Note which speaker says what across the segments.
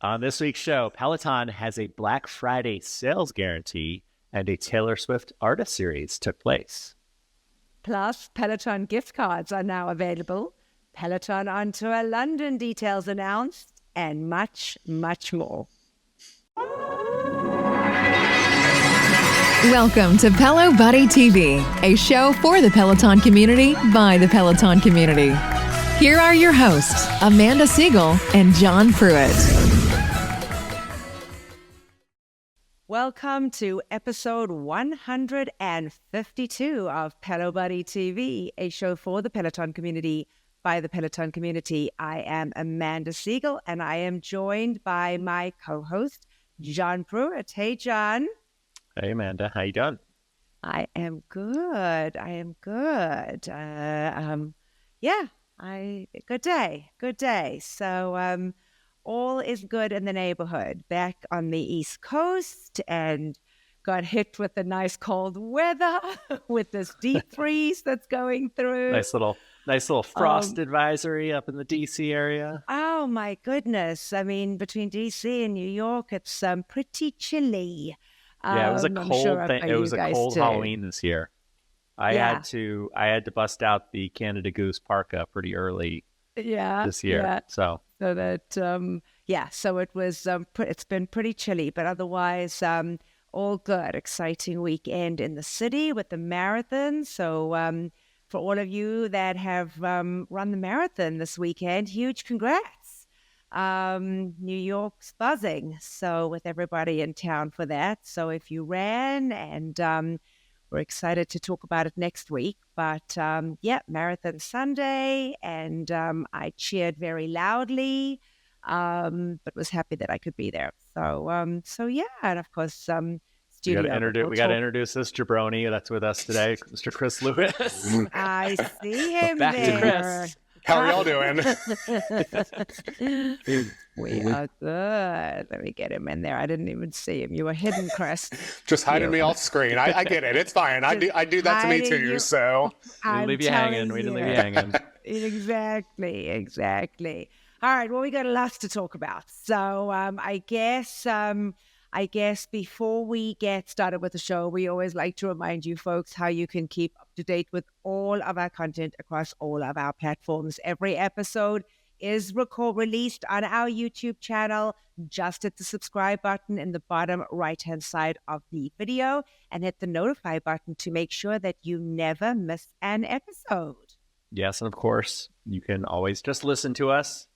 Speaker 1: On this week's show, Peloton has a Black Friday sales guarantee and a Taylor Swift artist series took place.
Speaker 2: Plus, Peloton gift cards are now available. Peloton on tour London details announced, and much, much more.
Speaker 3: Welcome to Pelo Buddy TV, a show for the Peloton community by the Peloton community. Here are your hosts, Amanda Siegel and John Pruitt.
Speaker 2: Welcome to episode 152 of Pelo Buddy TV, a show for the Peloton community by the Peloton community. I am Amanda Siegel, and I am joined by my co-host, John Pruitt. Hey, John.
Speaker 1: Hey, Amanda. How you doing?
Speaker 2: I am good. Good day. So, all is good in the neighborhood. Back on the East Coast and got hit with the nice cold weather with this deep freeze that's going through.
Speaker 1: Nice little frost advisory up in the DC area.
Speaker 2: Oh my goodness. I mean, between DC and New York, it's pretty chilly.
Speaker 1: Yeah, it was a cold thing. It was a cold Halloween this year. I had to bust out the Canada Goose parka pretty early this year.
Speaker 2: Yeah.
Speaker 1: So
Speaker 2: that, so it was, it's been pretty chilly, but otherwise, all good. Exciting weekend in the city with the marathon. So for all of you that have run the marathon this weekend, huge congrats. New York's buzzing. So with everybody in town for that. So if you ran, and we're excited to talk about it next week. But Marathon Sunday, and I cheered very loudly, but was happy that I could be there. So and of course, studio.
Speaker 1: We got to introduce this jabroni that's with us today, Mr. Chris Lewis.
Speaker 2: I see him
Speaker 1: Back
Speaker 2: there.
Speaker 1: to Chris.
Speaker 4: How are y'all doing?
Speaker 2: We are good. Let me get him in there. I didn't even see him. You were hidden, Chris.
Speaker 4: Just hiding me off screen. I get it. It's fine. I do that to me too. So
Speaker 1: we didn't leave you hanging.
Speaker 2: Exactly. All right. Well, we got lots to talk about. So I guess before we get started with the show, we always like to remind you folks how you can keep up to date with all of our content across all of our platforms. Every episode is released on our YouTube channel. Just hit the subscribe button in the bottom right-hand side of the video and hit the notify button to make sure that you never miss an episode.
Speaker 1: Yes, and of course, you can always just listen to us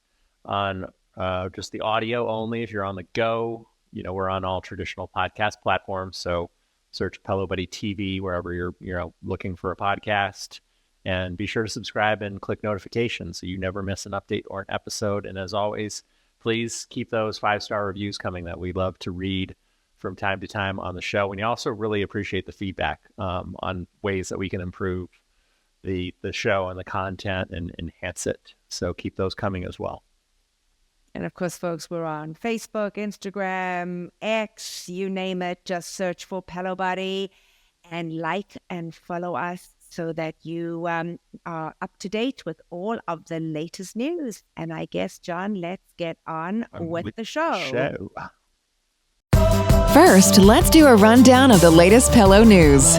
Speaker 1: on just the audio only if you're on the go. You know, we're on all traditional podcast platforms, so search Pelo Buddy TV wherever you're looking for a podcast, and be sure to subscribe and click notifications so you never miss an update or an episode. And as always, please keep those 5-star reviews coming that we love to read from time to time on the show. And we also really appreciate the feedback on ways that we can improve the show and the content and enhance it. So keep those coming as well.
Speaker 2: And of course, folks, we're on Facebook, Instagram, X, you name it. Just search for Pelo Buddy and like and follow us so that you are up to date with all of the latest news. And I guess, John, let's get on with the show.
Speaker 3: First, let's do a rundown of the latest Pelo news.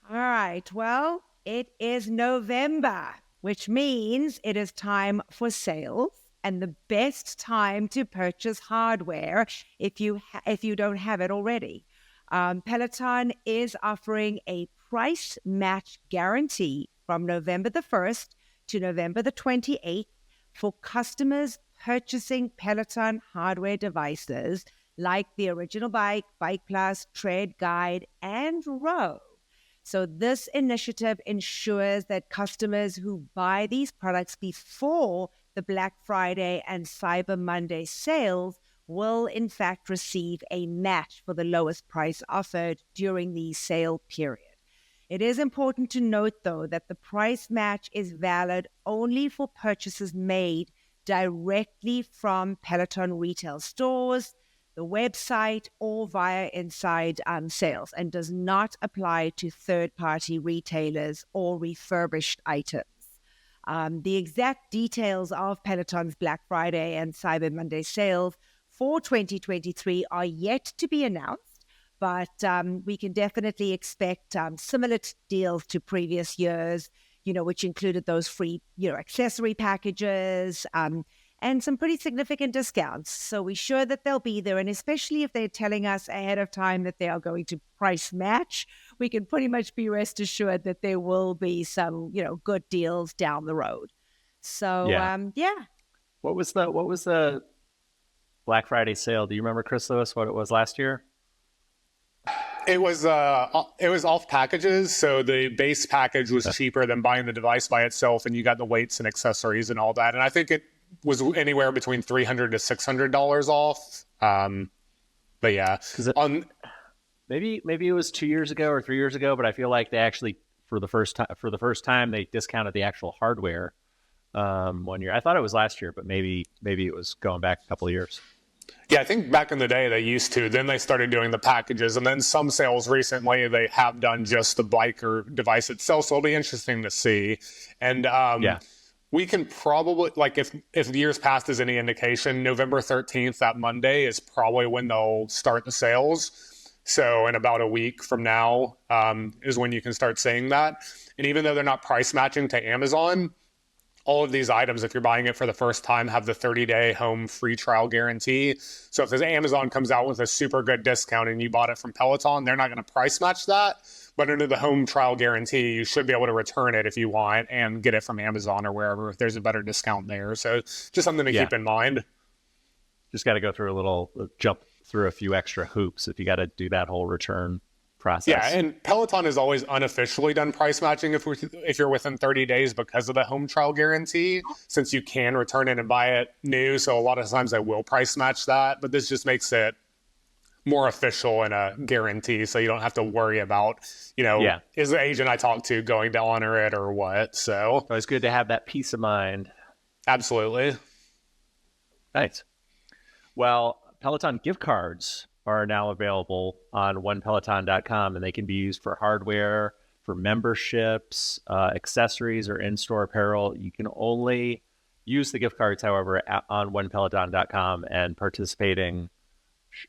Speaker 2: All right. Well, it is November, which means it is time for sales and the best time to purchase hardware if you don't have it already. Peloton is offering a price match guarantee from November the 1st to November the 28th for customers purchasing Peloton hardware devices like the original bike, Bike Plus, Tread, Guide, and Row. So this initiative ensures that customers who buy these products before the Black Friday and Cyber Monday sales will in fact receive a match for the lowest price offered during the sale period. It is important to note, though, that the price match is valid only for purchases made directly from Peloton retail stores, the website, or via inside sales, and does not apply to third-party retailers or refurbished items. The exact details of Peloton's Black Friday and Cyber Monday sales for 2023 are yet to be announced, but we can definitely expect similar deals to previous years, which included those free, accessory packages, and some pretty significant discounts. So we're sure that they'll be there. And especially if they're telling us ahead of time that they are going to price match, we can pretty much be rest assured that there will be some, good deals down the road. So, yeah.
Speaker 1: What was the Black Friday sale? Do you remember, Chris Lewis, what it was last year?
Speaker 4: It was off packages, so the base package was cheaper than buying the device by itself, and you got the weights and accessories and all that. And I think it was anywhere between $300 to $600 off. But yeah,
Speaker 1: maybe it was 2 years ago or 3 years ago, but I feel like they actually for the first time they discounted the actual hardware 1 year. I thought it was last year, but maybe it was going back a couple of years.
Speaker 4: Yeah, I think back in the day they used to. Then they started doing the packages, and then some sales recently they have done just the bike or device itself. So it'll be interesting to see. And we can probably, like, if the years past is any indication, November 13th, that Monday, is probably when they'll start the sales. So in about a week from now is when you can start seeing that. And even though they're not price matching to Amazon, all of these items, if you're buying it for the first time, have the 30-day home free trial guarantee. So if Amazon comes out with a super good discount and you bought it from Peloton, they're not going to price match that. But under the home trial guarantee, you should be able to return it if you want and get it from Amazon or wherever if there's a better discount there. So just something to keep in mind.
Speaker 1: Just got to go through jump through a few extra hoops if you got to do that whole return process.
Speaker 4: Yeah, and Peloton has always unofficially done price matching if you're within 30 days because of the home trial guarantee, since you can return it and buy it new. So a lot of times they will price match that, but this just makes it more official and a guarantee, so you don't have to worry about, is the agent I talked to going to honor it or what. So
Speaker 1: it's good to have that peace of mind.
Speaker 4: Absolutely.
Speaker 1: Nice. Well, Peloton gift cards are now available on onepeloton.com, and they can be used for hardware, for memberships, accessories, or in-store apparel. You can only use the gift cards, however, on onepeloton.com and participating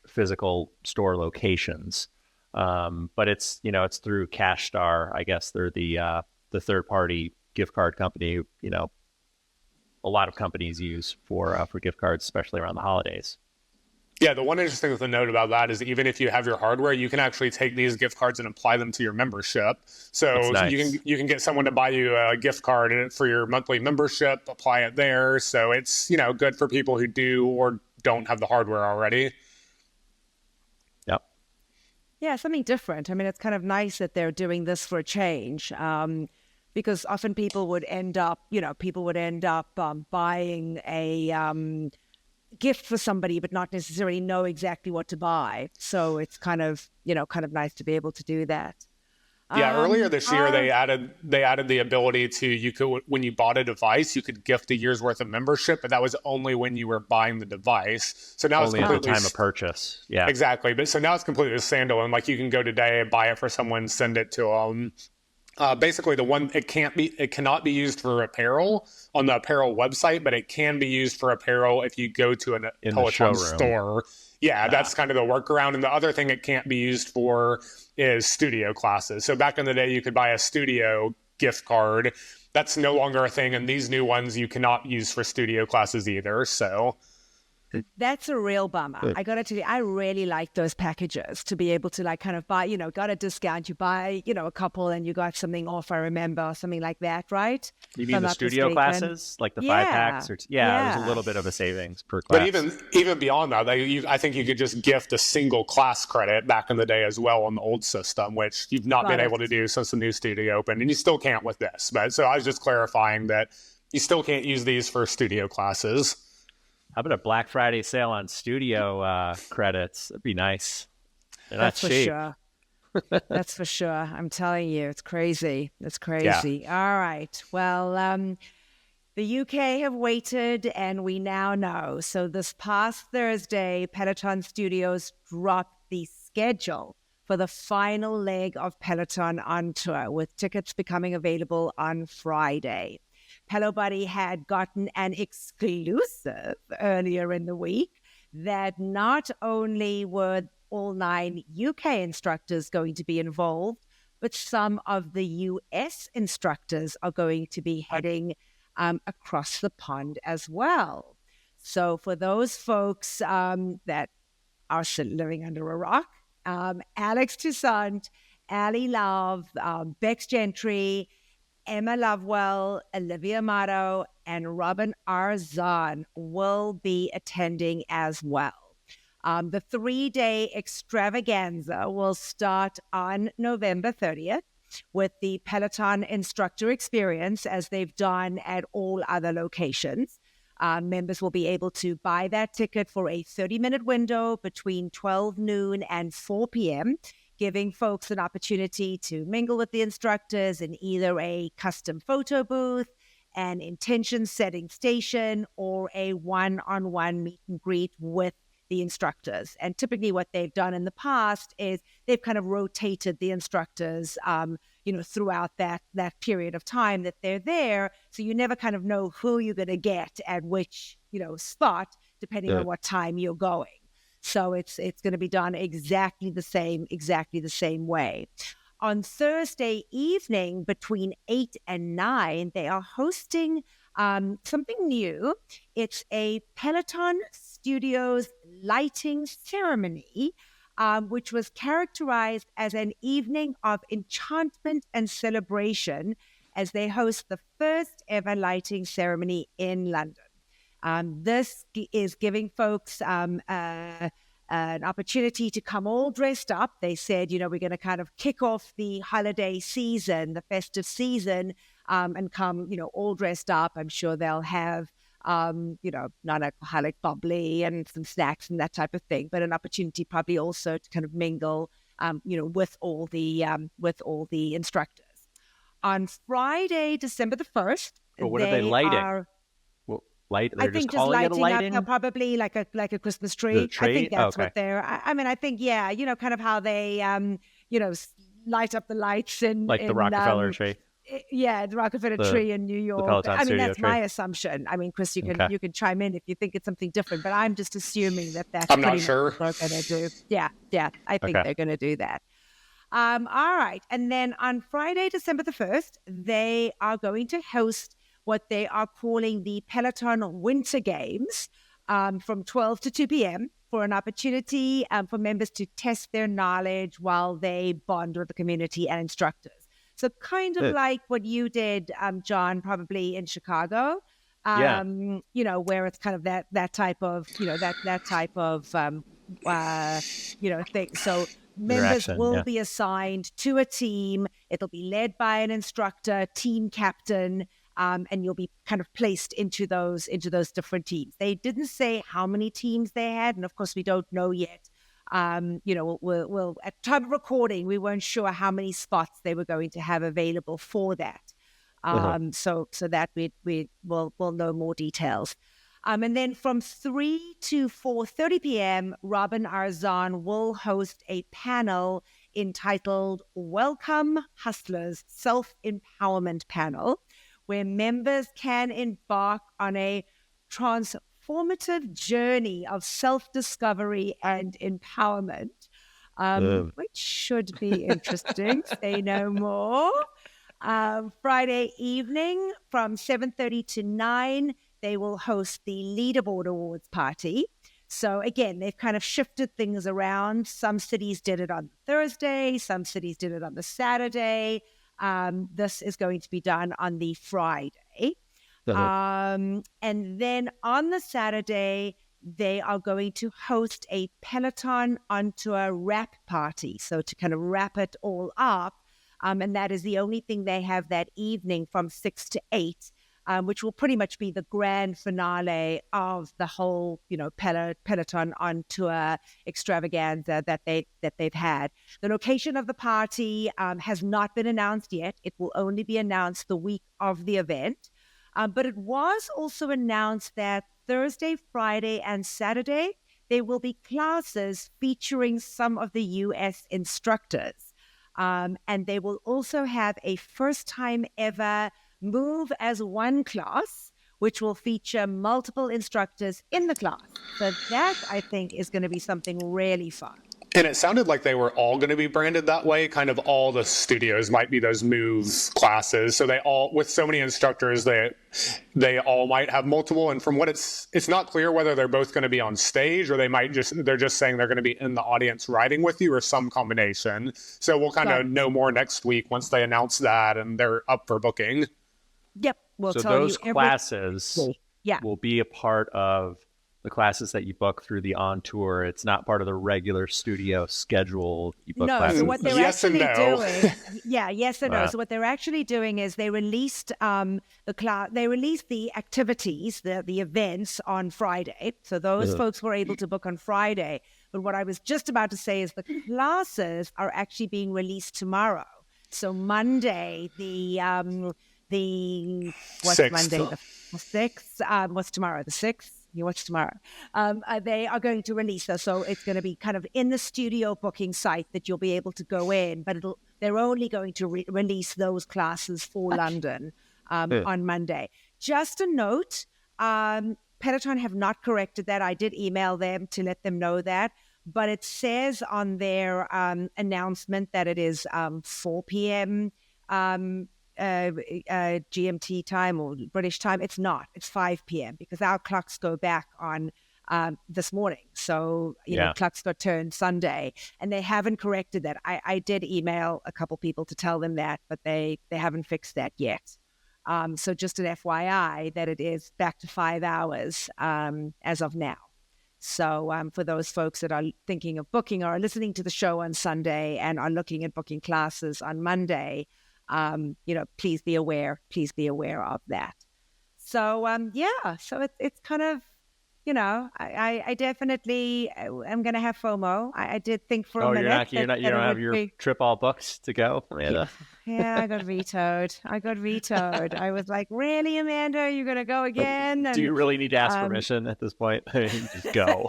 Speaker 1: physical store locations. But it's through CashStar. I guess they're the third-party gift card company. A lot of companies use for gift cards, especially around the holidays.
Speaker 4: Yeah, the one interesting thing to note about that is even if you have your hardware, you can actually take these gift cards and apply them to your membership. So
Speaker 1: nice.
Speaker 4: you can get someone to buy you a gift card for your monthly membership, apply it there. So it's good for people who do or don't have the hardware already.
Speaker 1: Yep.
Speaker 2: Yeah, something different. I mean, it's kind of nice that they're doing this for a change, because often people would end up buying a gift for somebody, but not necessarily know exactly what to buy. So it's kind of nice to be able to do that.
Speaker 4: Yeah, earlier this year they added the ability to when you bought a device, you could gift a year's worth of membership, but that was only when you were buying the device. So now
Speaker 1: only
Speaker 4: it's completely
Speaker 1: at the time of purchase. Yeah,
Speaker 4: exactly. But so now it's completely standalone. Like you can go today, buy it for someone, send it to them. Basically, it cannot be used for apparel on the apparel website, but it can be used for apparel if you go to a Peloton store. Yeah, that's kind of the workaround. And the other thing it can't be used for is studio classes. So back in the day, you could buy a studio gift card. That's no longer a thing. And these new ones you cannot use for studio classes either. So
Speaker 2: that's a real bummer. I got to tell you, I really like those packages to be able to kind of buy, got a discount. You buy, a couple and you got something off, I remember, or something like that, right?
Speaker 1: You mean the studio classes, like the 5 packs? There's a little bit of a savings per class.
Speaker 4: But even beyond that, I think you could just gift a single class credit back in the day as well on the old system, which you've not been able to do since the new studio opened. And you still can't with this. But so I was just clarifying that you still can't use these for studio classes.
Speaker 1: How about a Black Friday sale on studio credits? That'd be nice.
Speaker 2: That's for sure. That's for sure. I'm telling you, it's crazy. It's crazy. Yeah. All right. Well, the UK have waited, and we now know. So this past Thursday, Peloton Studios dropped the schedule for the final leg of Peloton on tour, with tickets becoming available on Friday. Pelo Buddy had gotten an exclusive earlier in the week that not only were all 9 UK instructors going to be involved, but some of the US instructors are going to be heading across the pond as well. So for those folks that are still living under a rock, Alex Toussaint, Ali Love, Bex Gentry, Emma Lovewell, Olivia Amato, and Robin Arzon will be attending as well. The 3-day extravaganza will start on November 30th with the Peloton instructor experience, as they've done at all other locations. Members will be able to buy that ticket for a 30-minute window between 12 noon and 4 p.m., giving folks an opportunity to mingle with the instructors in either a custom photo booth, an intention setting station, or a one-on-one meet and greet with the instructors. And typically what they've done in the past is they've kind of rotated the instructors, throughout that period of time that they're there. So you never kind of know who you're going to get at which, spot, depending on what time you're going. So it's going to be done exactly the same way. On Thursday evening between 8 and 9, they are hosting something new. It's a Peloton Studios lighting ceremony, which was characterized as an evening of enchantment and celebration, as they host the first ever lighting ceremony in London. This is giving folks an opportunity to come all dressed up. They said, we're going to kind of kick off the holiday season, the festive season, and come, all dressed up. I'm sure they'll have, non-alcoholic bubbly and some snacks and that type of thing, but an opportunity probably also to kind of mingle, with all the instructors. On Friday, December the 1st,
Speaker 1: but what are they lighting? They're
Speaker 2: I think
Speaker 1: just calling it a lighting?
Speaker 2: up, probably like a Christmas tree.
Speaker 1: Tree?
Speaker 2: I think that's
Speaker 1: okay.
Speaker 2: what they're. I think kind of how they light up the lights in
Speaker 1: the Rockefeller tree.
Speaker 2: Yeah, the Rockefeller tree in New York.
Speaker 1: That's
Speaker 2: tree. My assumption. Chris, you can chime in if you think it's something different, but I'm just assuming that's
Speaker 4: I'm
Speaker 2: pretty
Speaker 4: not sure.
Speaker 2: much what they're going to do. Yeah, I think they're going to do that. All right, and then on Friday, December the 1st, they are going to host what they are calling the Peloton Winter Games from 12 to 2 p.m. for an opportunity for members to test their knowledge while they bond with the community and instructors. So kind of like what you did, John, probably in Chicago, where it's kind of that type of, thing. So members will be assigned to a team. It'll be led by an instructor, team captain, and you'll be kind of placed into those different teams. They didn't say how many teams they had, and of course we don't know yet. We'll at time of recording, we weren't sure how many spots they were going to have available for that. So that we'll know more details. And then from 3 to 4:30 p.m., Robin Arzon will host a panel entitled Welcome Hustlers Self-Empowerment Panel, where members can embark on a transformative journey of self-discovery and empowerment, which should be interesting. Say no more. Friday evening from 7:30 to 9, they will host the Leaderboard Awards party. So again, they've kind of shifted things around. Some cities did it on Thursday. Some cities did it on the Saturday. This is going to be done on the Friday. And then on the Saturday, they are going to host a Peloton onto a wrap party. So to kind of wrap it all up. And that is the only thing they have that evening from 6 to 8, which will pretty much be the grand finale of the whole, Peloton on tour extravaganza that they've had. The location of the party has not been announced yet. It will only be announced the week of the event. But it was also announced that Thursday, Friday, and Saturday, there will be classes featuring some of the U.S. instructors. And they will also have a first-time ever move as one class, which will feature multiple instructors in the class. So that, I think, is going to be something really fun.
Speaker 4: And it sounded like they were all going to be branded that way. Kind of all the studios might be those move classes. So they all, with so many instructors, they all might have multiple. And from what it's not clear whether they're both going to be on stage or they're just saying they're going to be in the audience riding with you or some combination. So we'll kind of know more next week once they announce that and they're up for booking.
Speaker 2: Yep. We'll
Speaker 1: so
Speaker 2: tell
Speaker 1: those
Speaker 2: you
Speaker 1: classes will be a part of the classes that you book through the On Tour. It's not part of the regular studio schedule. You book classes.
Speaker 2: So what they're
Speaker 4: yes
Speaker 2: actually
Speaker 4: and no.
Speaker 2: doing, yes and no. So what they're actually doing is they released the activities, the events on Friday. So those folks were able to book on Friday. But what I was just about to say is the classes are actually being released tomorrow. So Monday, what's
Speaker 4: 6th.
Speaker 2: Monday? The 6th. What's tomorrow? The 6th. You watch tomorrow. They are going to release those. So it's going to be kind of in the studio booking site that you'll be able to go in, but they're only going to release those classes for London on Monday. Just a note, Peloton have not corrected that. I did email them to let them know that, but it says on their announcement that it is 4 p.m. GMT time or British time. It's not. It's 5 p.m. because our clocks go back on this morning. So, you know, clocks got turned Sunday and they haven't corrected that. I did email a couple people to tell them that, but they haven't fixed that yet. So just an FYI that it is back to 5 hours as of now. So for those folks that are thinking of booking or are listening to the show on Sunday and are looking at booking classes on Monday, please be aware of that. So, so it's kind of, I definitely am going to have FOMO. I did think for a minute.
Speaker 1: You don't have your trip all booked to go, Amanda?
Speaker 2: Yeah, I got vetoed. I was like, really, Amanda, you're going to go again? And,
Speaker 1: do you really need to ask permission at this point? Just go.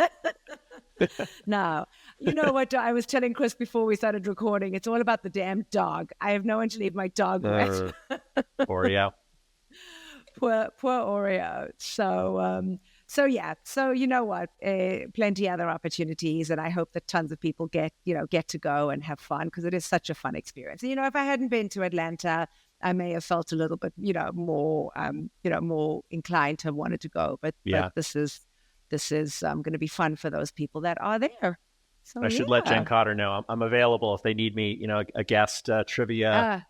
Speaker 2: No. You know what? I was telling Chris before we started recording, it's all about the damn dog. I have no one to leave my dog with.
Speaker 1: Oreo.
Speaker 2: Poor Oreo. So you know what? Plenty other opportunities, and I hope that tons of people get to go and have fun because it is such a fun experience. If I hadn't been to Atlanta, I may have felt a little bit, more inclined to have wanted to go. But this is going to be fun for those people that are there. So,
Speaker 1: I should let Jen Cotter know I'm available if they need me. A guest trivia.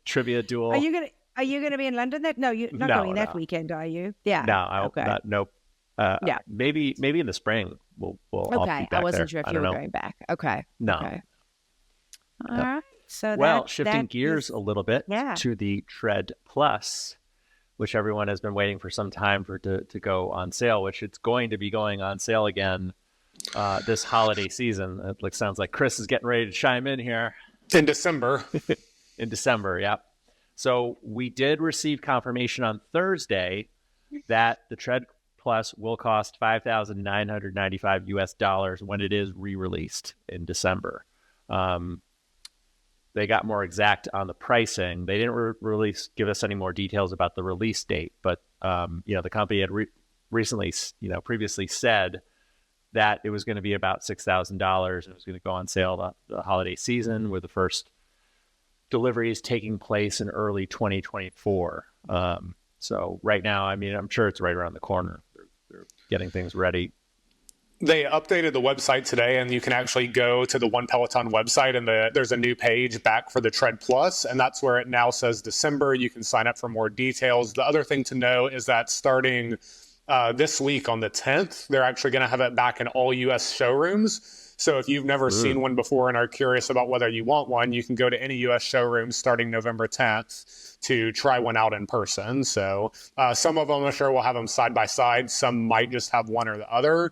Speaker 1: Trivia duel.
Speaker 2: Are you gonna be in London? No, you're not going that weekend, are you? Yeah.
Speaker 1: No, nope. Maybe in the spring we'll all be back
Speaker 2: I wasn't
Speaker 1: there.
Speaker 2: sure if you were going back. Okay.
Speaker 1: No.
Speaker 2: Okay. All right. So
Speaker 1: shifting gears a little bit to the Tread Plus, which everyone has been waiting for some time to go on sale, which it's going to be going on sale again this holiday season. It sounds like Chris is getting ready to chime in here.
Speaker 4: In December.
Speaker 1: In December, yeah. So we did receive confirmation on Thursday that the Tread Plus will cost $5,995 US when it is re-released in December. They got more exact on the pricing. They didn't give us any more details about the release date, but the company had previously said that it was going to be about $6,000 and it was going to go on sale the holiday season, with the first deliveries taking place in early 2024. So right now, I'm sure it's right around the corner. They're getting things ready.
Speaker 4: They updated the website today, and you can actually go to the One Peloton website, and there's a new page back for the Tread Plus, and that's where it now says December. You can sign up for more details. The other thing to know is that starting this week on the 10th, they're actually going to have it back in all U.S. showrooms. So if you've never seen one before and are curious about whether you want one, you can go to any U.S. showroom starting November 10th to try one out in person. So some of them, I'm sure, will have them side by side. Some might just have one or the other.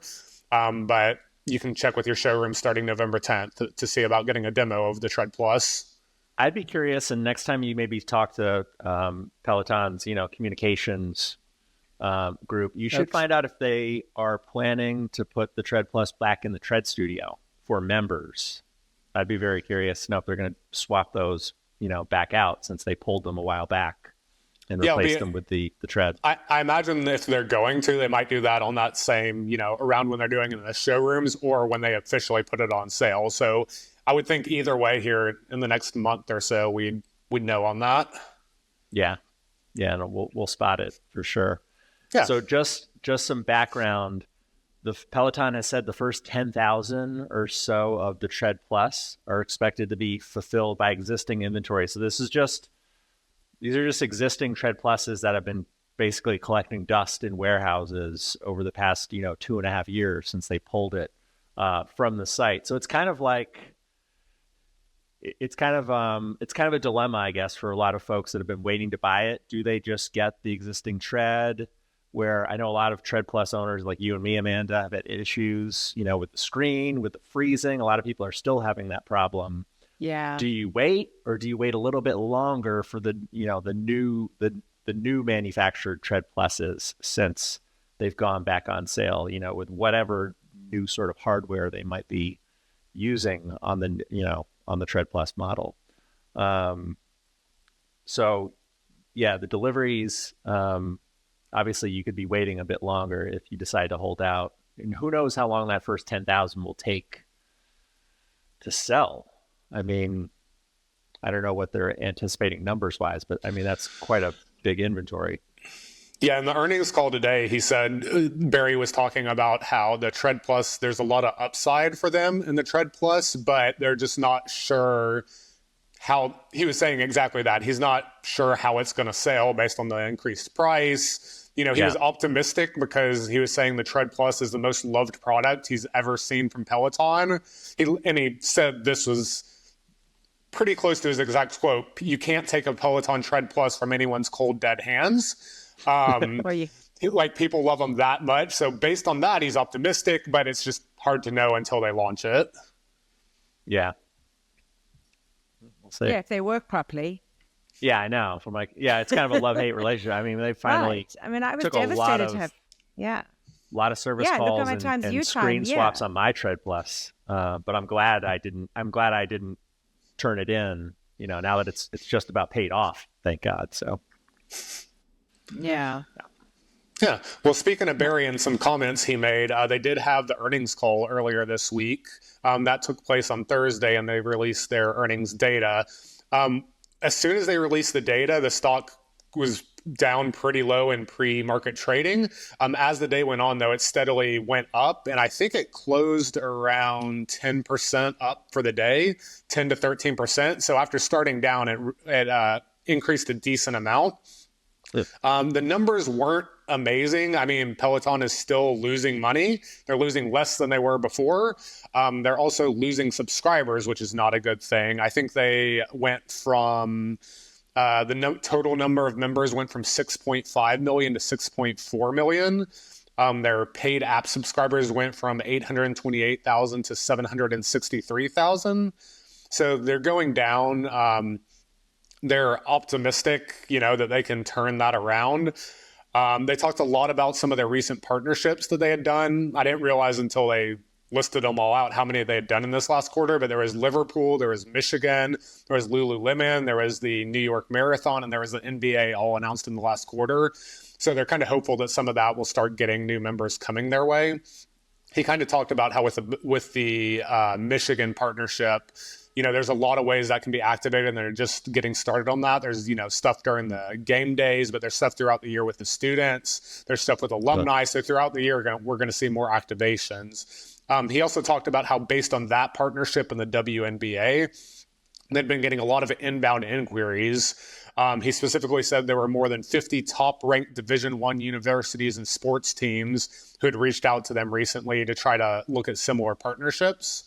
Speaker 4: But you can check with your showroom starting November 10th to see about getting a demo of the Tread Plus.
Speaker 1: I'd be curious, and next time you maybe talk to Peloton's, communications group, you should find out if they are planning to put the Tread Plus back in the Tread Studio for members. I'd be very curious to know if they're going to swap those back out since they pulled them a while back and replaced them with the tread.
Speaker 4: I imagine if they're going to, they might do that on that same, around when they're doing it in the showrooms or when they officially put it on sale. So I would think either way here in the next month or so, we'd know on that.
Speaker 1: Yeah. Yeah. No, we'll spot it for sure.
Speaker 4: Yeah.
Speaker 1: So just some background. The Peloton has said the first 10,000 or so of the Tread Plus are expected to be fulfilled by existing inventory. So these are just existing Tread Pluses that have been basically collecting dust in warehouses over the past, 2.5 years since they pulled it from the site. So it's kind of a dilemma, I guess, for a lot of folks that have been waiting to buy it. Do they just get the existing tread? Where I know a lot of Tread Plus owners like you and me, Amanda, have had issues, with the screen, with the freezing. A lot of people are still having that problem.
Speaker 2: Yeah.
Speaker 1: Do you wait, or do you wait a little bit longer for the new manufactured Tread Pluses since they've gone back on sale, with whatever new sort of hardware they might be using on the Tread Plus model. So yeah, the deliveries, obviously, you could be waiting a bit longer if you decide to hold out. And who knows how long that first 10,000 will take to sell. I mean, I don't know what they're anticipating numbers-wise, but I mean, that's quite a big inventory.
Speaker 4: Yeah, in the earnings call today, he said, Barry was talking about how the Tread Plus, there's a lot of upside for them in the Tread Plus, but they're just not sure how, he was saying exactly that. He's not sure how it's going to sell based on the increased price. He was optimistic because he was saying the Tread Plus is the most loved product he's ever seen from Peloton. He said this was pretty close to his exact quote. You can't take a Peloton Tread Plus from anyone's cold, dead hands. People love them that much. So based on that, he's optimistic, but it's just hard to know until they launch it.
Speaker 1: Yeah. We'll see.
Speaker 2: Yeah, if they work properly.
Speaker 1: Yeah, I know. It's kind of a love-hate relationship. I mean, they finally
Speaker 2: Right. I mean, I was
Speaker 1: took
Speaker 2: devastated
Speaker 1: a
Speaker 2: to have. Yeah.
Speaker 1: lot of service
Speaker 2: Yeah, look
Speaker 1: calls
Speaker 2: how many
Speaker 1: and
Speaker 2: times you
Speaker 1: screen
Speaker 2: tried,
Speaker 1: swaps
Speaker 2: yeah.
Speaker 1: on my Tread Plus. But I'm glad I didn't turn it in, now that it's just about paid off, thank God. So
Speaker 2: Yeah.
Speaker 4: Yeah. Well, speaking of Barry and some comments he made, they did have the earnings call earlier this week. That took place on Thursday, and they released their earnings data. As soon as they released the data, the stock was down pretty low in pre-market trading. As the day went on, though, it steadily went up, and I think it closed around 10% up for the day, 10 to 13%. So after starting down, it increased a decent amount. The numbers weren't amazing. I mean, Peloton is still losing money. They're losing less than they were before. They're also losing subscribers, which is not a good thing. I think they went from total number of members went from 6.5 million to 6.4 million. Their paid app subscribers went from 828,000 to 763,000. So they're going down. They're optimistic, that they can turn that around. They talked a lot about some of their recent partnerships that they had done. I didn't realize until they listed them all out how many they had done in this last quarter, but there was Liverpool, there was Michigan, there was Lululemon, there was the New York Marathon, and there was the NBA all announced in the last quarter. So they're kind of hopeful that some of that will start getting new members coming their way. He kind of talked about how with the Michigan partnership, there's a lot of ways that can be activated, and they're just getting started on that. There's, stuff during the game days, but there's stuff throughout the year with the students. There's stuff with alumni. So throughout the year, we're going to see more activations. He also talked about how based on that partnership and the WNBA, they've been getting a lot of inbound inquiries. He specifically said there were more than 50 top-ranked Division I universities and sports teams who had reached out to them recently to try to look at similar partnerships.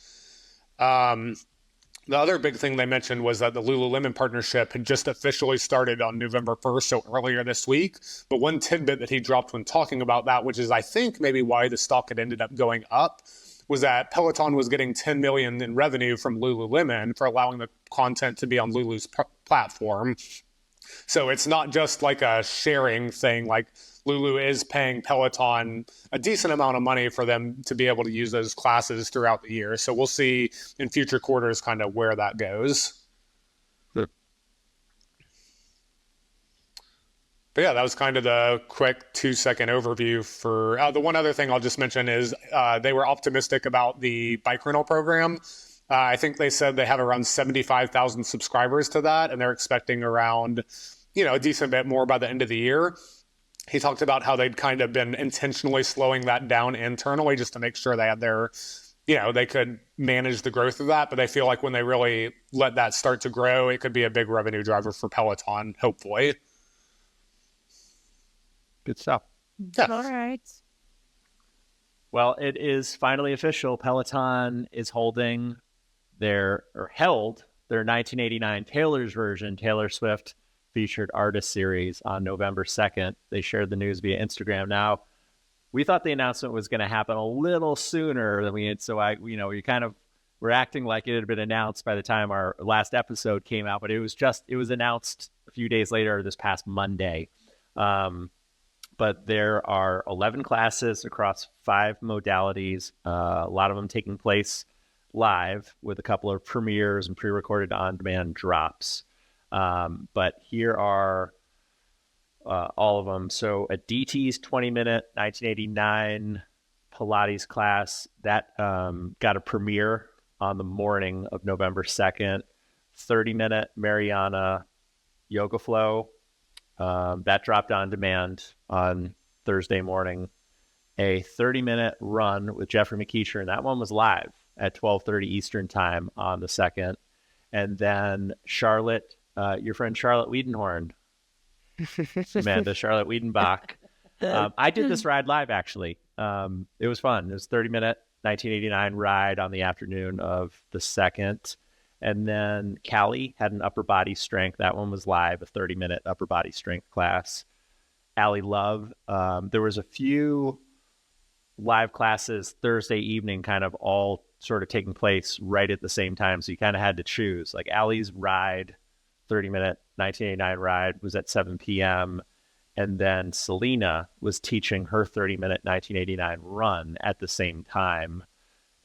Speaker 4: The other big thing they mentioned was that the Lululemon partnership had just officially started on November 1st, so earlier this week. But one tidbit that he dropped when talking about that, which is I think maybe why the stock had ended up going up, was that Peloton was getting $10 million in revenue from Lululemon for allowing the content to be on Lulu's platform. So it's not just like a sharing thing. Like Lulu is paying Peloton a decent amount of money for them to be able to use those classes throughout the year. So we'll see in future quarters kind of where that goes. But yeah, that was kind of the quick 2-second overview for the one other thing I'll just mention is they were optimistic about the bike rental program. I think they said they have around 75,000 subscribers to that, and they're expecting around, a decent bit more by the end of the year. He talked about how they'd kind of been intentionally slowing that down internally just to make sure they had their, they could manage the growth of that. But they feel like when they really let that start to grow, it could be a big revenue driver for Peloton, hopefully.
Speaker 1: Good stuff.
Speaker 2: Yeah. All right.
Speaker 1: Well, it is finally official. Peloton is held their 1989 Taylor's version, Taylor Swift featured artist series on November 2nd. They shared the news via Instagram. Now, we thought the announcement was going to happen a little sooner than we had. So we're acting like it had been announced by the time our last episode came out, but it was announced a few days later, this past Monday. But there are 11 classes across 5 modalities, a lot of them taking place live with a couple of premieres and pre-recorded on-demand drops. But here are all of them. So a DT's 20-minute 1989 Pilates class, that got a premiere on the morning of November 2nd. 30-minute Mariana Yoga Flow. That dropped on demand on Thursday morning. A 30-minute run with Jeffrey McEacher, and that one was live at 12:30 Eastern time on the 2nd. And then Charlotte, your friend Charlotte Wiedenhorn, Amanda Charlotte Wiedenbach. I did this ride live, actually. It was fun. It was a 30-minute 1989 ride on the afternoon of the 2nd. And then Callie had an upper body strength. That one was live, a 30-minute upper body strength class. Allie Love. There was a few live classes Thursday evening, kind of all sort of taking place right at the same time. So you kind of had to choose. Like Allie's ride, 30-minute 1989 ride, was at 7 p.m. And then Selena was teaching her 30-minute 1989 run at the same time.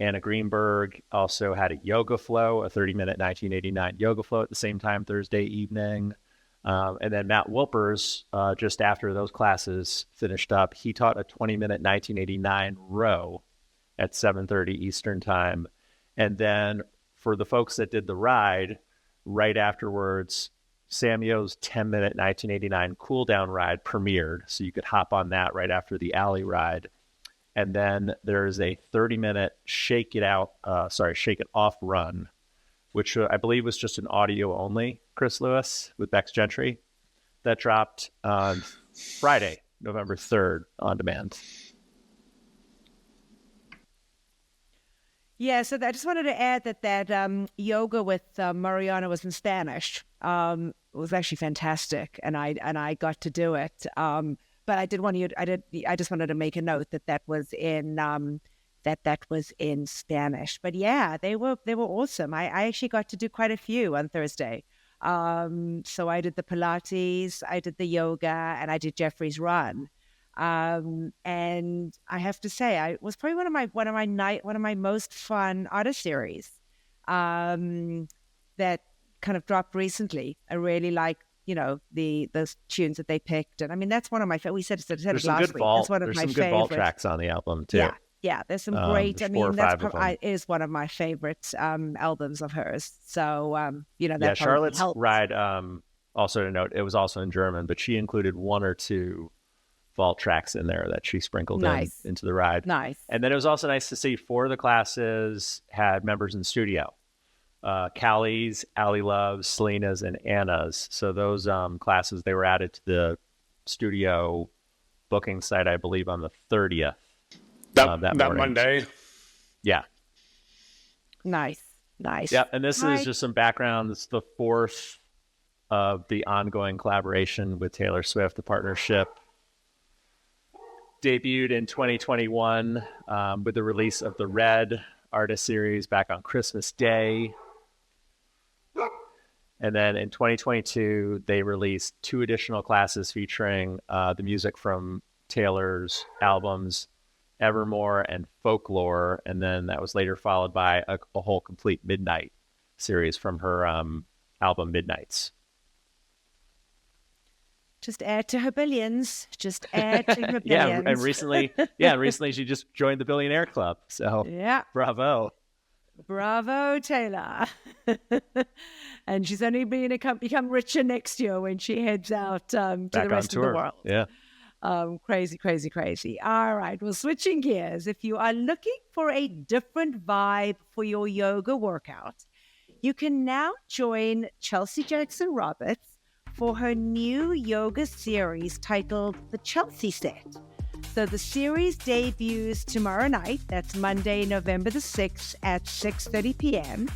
Speaker 1: Anna Greenberg also had a yoga flow, a 30-minute 1989 yoga flow at the same time Thursday evening. And then Matt Wilpers, just after those classes finished up, he taught a 20-minute 1989 row at 7:30 Eastern time. And then for the folks that did the ride, right afterwards, Samio's 10-minute 1989 cool down ride premiered. So you could hop on that right after the alley ride. And then there's a 30-minute shake it off run, which I believe was just an audio only, Chris Lewis with Bex Gentry, that dropped on Friday, November 3rd on demand.
Speaker 2: Yeah, so I just wanted to add that yoga with Mariana was in Spanish. It was actually fantastic, and I got to do it. But I just wanted to make a note that was in that was in Spanish. But yeah, they were awesome. I actually got to do quite a few on Thursday. So I did the Pilates, I did the yoga, and I did Jeffrey's run. And I have to say, it was probably one of my most fun artist series that kind of dropped recently. I really like the tunes that they picked, and I mean that's one of my we said it last week. That's one of my
Speaker 1: favorite. There's some good vault tracks on the album too.
Speaker 2: Yeah, there's some great. I mean, is one of my favorite albums of hers. So that
Speaker 1: Charlotte's
Speaker 2: helped.
Speaker 1: ride. Also to note, it was also in German, but she included 1 or 2 vault tracks in there that she sprinkled into the ride.
Speaker 2: Nice.
Speaker 1: And then it was also nice to see 4 of the classes had members in studio. Callie's, Allie Love's, Selena's, and Anna's. So those classes, they were added to the studio booking site, I believe, on the 30th. That
Speaker 4: Monday.
Speaker 1: Yeah.
Speaker 2: Nice.
Speaker 1: Yeah, and this is just some background. This is the 4th of the ongoing collaboration with Taylor Swift. The partnership debuted in 2021 with the release of the Red Artist Series back on Christmas Day. And then in 2022, they released 2 additional classes featuring the music from Taylor's albums Evermore and Folklore. And then that was later followed by a whole complete Midnight series from her album Midnights.
Speaker 2: Just add to her billions. Just add to her billions.
Speaker 1: And recently she just joined the Billionaire Club. So
Speaker 2: yeah,
Speaker 1: bravo,
Speaker 2: Taylor. And she's only become richer next year when she heads out to the rest of the world.
Speaker 1: Yeah.
Speaker 2: Crazy. All right. Well, switching gears. If you are looking for a different vibe for your yoga workout, you can now join Chelsea Jackson Roberts for her new yoga series titled The Chelsea Set. So the series debuts tomorrow night. That's Monday, November the 6th at 6:30 p.m.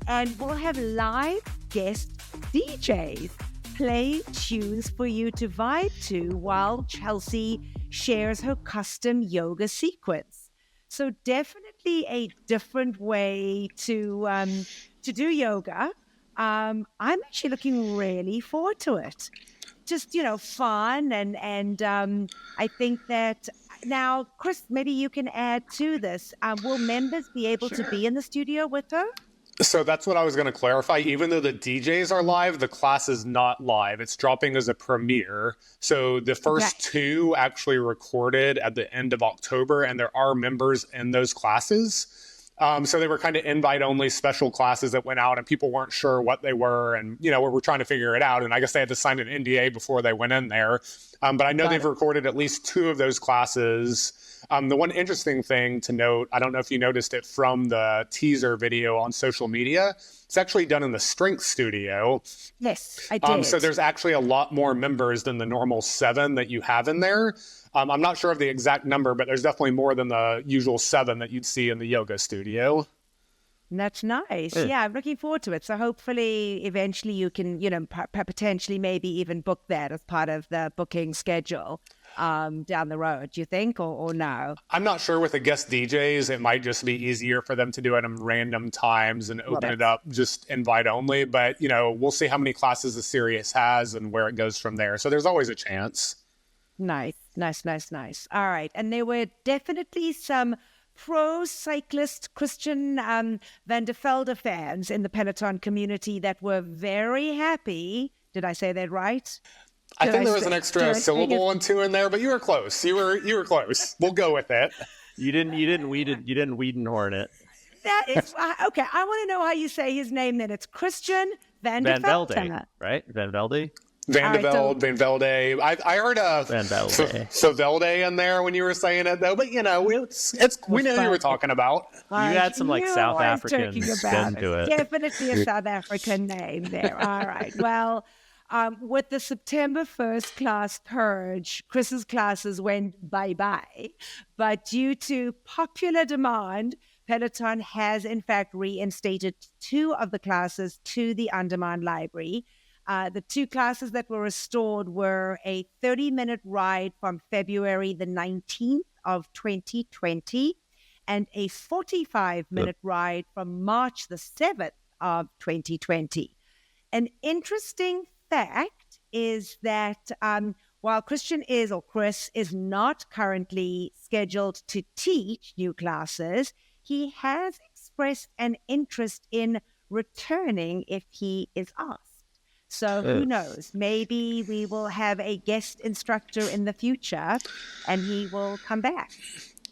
Speaker 2: And we'll have live guest DJs play tunes for you to vibe to while Chelsea shares her custom yoga sequence. So definitely a different way to do yoga. I'm actually looking really forward to it. Just, fun. And I think that now, Chris, maybe you can add to this. Will members be able to be in the studio with her?
Speaker 4: So that's what I was going to clarify. Even though the DJs are live, the class is not live. It's dropping as a premiere. So the first two actually recorded at the end of October, and there are members in those classes. So they were kind of invite-only special classes that went out, and people weren't sure what they were, and we were trying to figure it out. And I guess they had to sign an NDA before they went in there. But I know they've recorded at least two of those classes. The one interesting thing to note, I don't know if you noticed it from the teaser video on social media, it's actually done in the strength studio.
Speaker 2: Yes, I did.
Speaker 4: So there's actually a lot more members than the normal 7 that you have in there. I'm not sure of the exact number, but there's definitely more than the usual 7 that you'd see in the yoga studio.
Speaker 2: That's nice. Yeah, I'm looking forward to it. So hopefully, eventually you can, potentially maybe even book that as part of the booking schedule down the road, do you think, or no?
Speaker 4: I'm not sure with the guest DJs. It might just be easier for them to do it at random times and open it up just invite only. But, we'll see how many classes the series has and where it goes from there. So there's always a chance.
Speaker 2: Nice. All right. And there were definitely some pro cyclist Christian Vande Velde fans in the Peloton community that were very happy. Did I say that right?
Speaker 4: I think there was an extra syllable or two in there, but you were close. You were close. We'll go with it.
Speaker 1: You didn't Wiedenhorn it.
Speaker 2: That is okay. I want to know how you say his name. Then it's Christian Vande Velde,
Speaker 1: right? Van Velde.
Speaker 4: Van Velde. I heard
Speaker 1: Van Velde.
Speaker 4: So Velde in there when you were saying it though, but we know who you were talking about.
Speaker 1: You had some South African spin to it.
Speaker 2: Definitely a South African name there. All right. Well, with the September 1st class Purge, Chris's classes went bye-bye, but due to popular demand, Peloton has in fact reinstated 2 of the classes to the on-demand library. The 2 classes that were restored were a 30-minute ride from February the 19th of 2020 and a 45-minute ride from March the 7th of 2020. An interesting fact is that while Chris is not currently scheduled to teach new classes, he has expressed an interest in returning if he is asked. So who knows? Maybe we will have a guest instructor in the future and he will come back.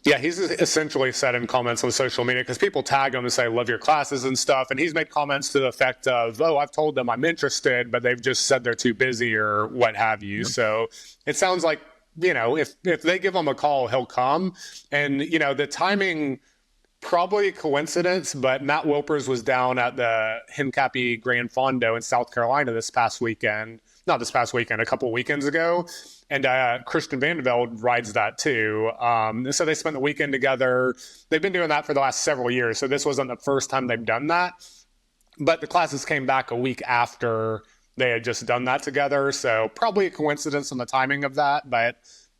Speaker 4: Yeah, he's essentially said in comments on social media, because people tag him and say, love your classes and stuff. And he's made comments to the effect of, I've told them I'm interested, but they've just said they're too busy or what have you. So it sounds like, if they give him a call, he'll come. And, the timing, probably a coincidence, but Matt Wilpers was down at the Hincapie Grand Fondo in South Carolina a couple of weekends ago. And Christian Vande Velde rides that too. So they spent the weekend together. They've been doing that for the last several years. So this wasn't the first time they've done that. But the classes came back a week after they had just done that together. So probably a coincidence on the timing of that. But,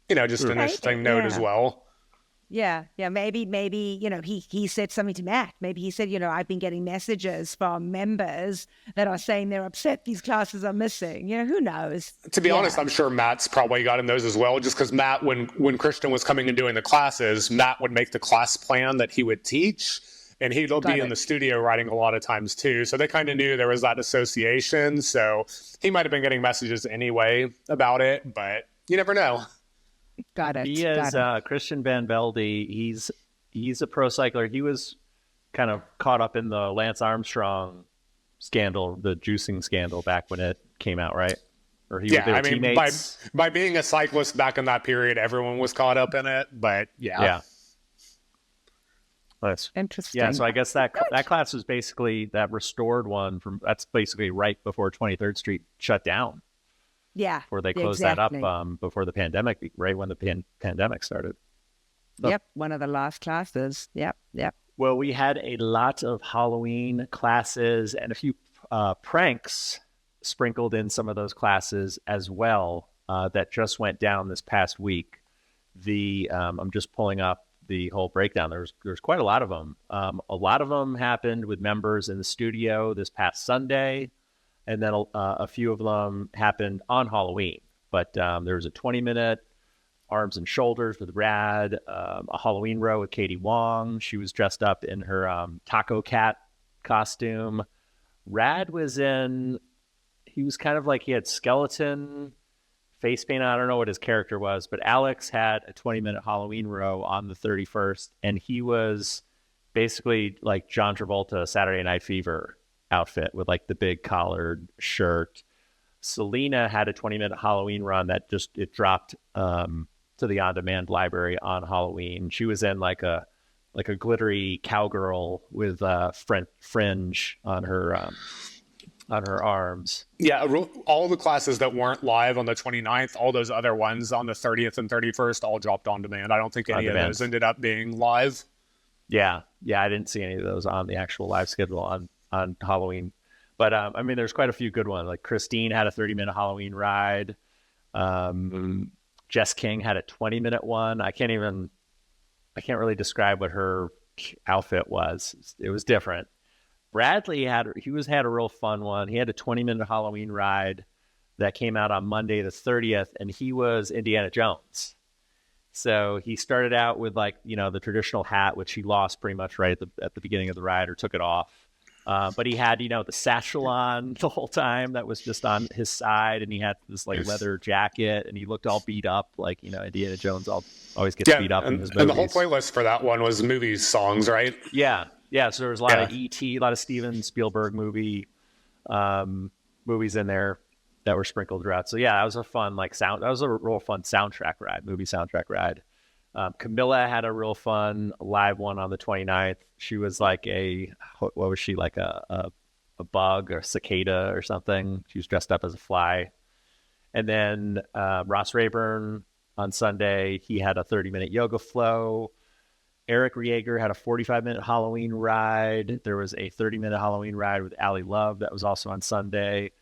Speaker 4: just an interesting note as well.
Speaker 2: Yeah. Maybe, he said something to Matt. Maybe he said, I've been getting messages from members that are saying they're upset these classes are missing. Who knows?
Speaker 4: To be honest, I'm sure Matt's probably gotten those as well, just because Matt, when Christian was coming and doing the classes, Matt would make the class plan that he would teach. and he'd be in the studio writing a lot of times too. So they kind of knew there was that association. So he might have been getting messages anyway about it, but you never know.
Speaker 2: Got it.
Speaker 1: He is Christian Vande Velde. He's a pro cycler. He was kind of caught up in the Lance Armstrong scandal, the juicing scandal back when it came out, right? Or they were teammates.
Speaker 4: By being a cyclist back in that period, everyone was caught up in it. But yeah.
Speaker 1: That's
Speaker 2: interesting.
Speaker 1: Yeah, so I guess that class was basically that restored one that's basically right before 23rd Street shut down.
Speaker 2: Yeah,
Speaker 1: before they closed that up before the pandemic, right when the pandemic started. So,
Speaker 2: yep, one of the last classes. Yep.
Speaker 1: Well, we had a lot of Halloween classes and a few pranks sprinkled in some of those classes as well that just went down this past week. I'm just pulling up the whole breakdown. There's quite a lot of them. A lot of them happened with members in the studio this past Sunday, and then a few of them happened on Halloween. But there was a 20-minute arms and shoulders with Rad, a Halloween row with Katie Wong. She was dressed up in her Taco Cat costume. Rad was he was kind of like, he had skeleton face paint. I don't know what his character was, but Alex had a 20-minute Halloween row on the 31st, and he was basically like John Travolta Saturday Night Fever outfit with like the big collared shirt. Selena had a 20-minute Halloween run that it dropped to the on-demand library on Halloween. She was in like a glittery cowgirl with fringe on her arms.
Speaker 4: Yeah, all the classes that weren't live on the 29th, all those other ones on the 30th and 31st all dropped on demand. I don't think any of those ended up being live.
Speaker 1: Yeah, I didn't see any of those on the actual live schedule on Halloween. But I mean, there's quite a few good ones. Like Christine had a 30-minute Halloween ride. Jess King had a 20-minute one. I can't really describe what her outfit was. It was different. Bradley had a real fun one. He had a 20-minute Halloween ride that came out on Monday the 30th, and he was Indiana Jones. So he started out with the traditional hat, which he lost pretty much right at the beginning of the ride, or took it off. But he had, the satchel on the whole time that was just on his side, and he had this leather jacket, and he looked all beat up, Indiana Jones always gets beat up in his movies.
Speaker 4: And the whole playlist for that one was movie songs, right?
Speaker 1: Yeah. So there was a lot of E.T., a lot of Steven Spielberg movies in there that were sprinkled throughout. So yeah, that was a fun that was a real fun movie soundtrack ride. Camilla had a real fun live one on the 29th. She was like what was she, like a bug or cicada or something? She was dressed up as a fly. And then Ross Rayburn on Sunday, he had a 30-minute yoga flow. Eric Rieger had a 45-minute Halloween ride. There was a 30-minute Halloween ride with Allie Love that was also on Sunday.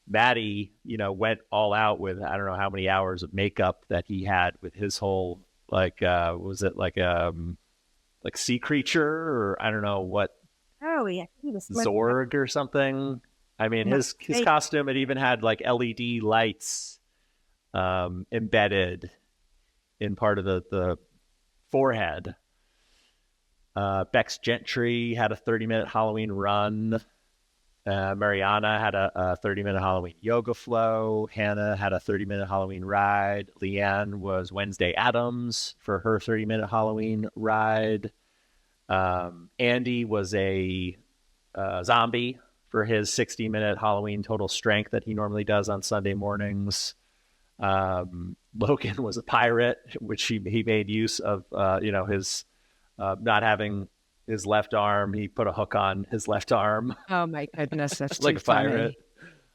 Speaker 1: Maddie, went all out with, I don't know how many hours of makeup that he had with his whole, was it like sea creature, or I don't know what.
Speaker 2: Oh, yeah. He was
Speaker 1: Zorg or something. I mean, his costume, it even had LED lights embedded in part of the forehead. Bex Gentry had a 30-minute Halloween run. Mariana had a 30-minute Halloween yoga flow. Hannah had a 30-minute Halloween ride. Leanne was Wednesday Addams for her 30-minute Halloween ride. Andy was a zombie for his 60-minute Halloween total strength that he normally does on Sunday mornings. Logan was a pirate, which he made use of, his not having his left arm. He put a hook on his left arm.
Speaker 2: Oh my goodness, that's
Speaker 1: like
Speaker 2: too
Speaker 1: a pirate.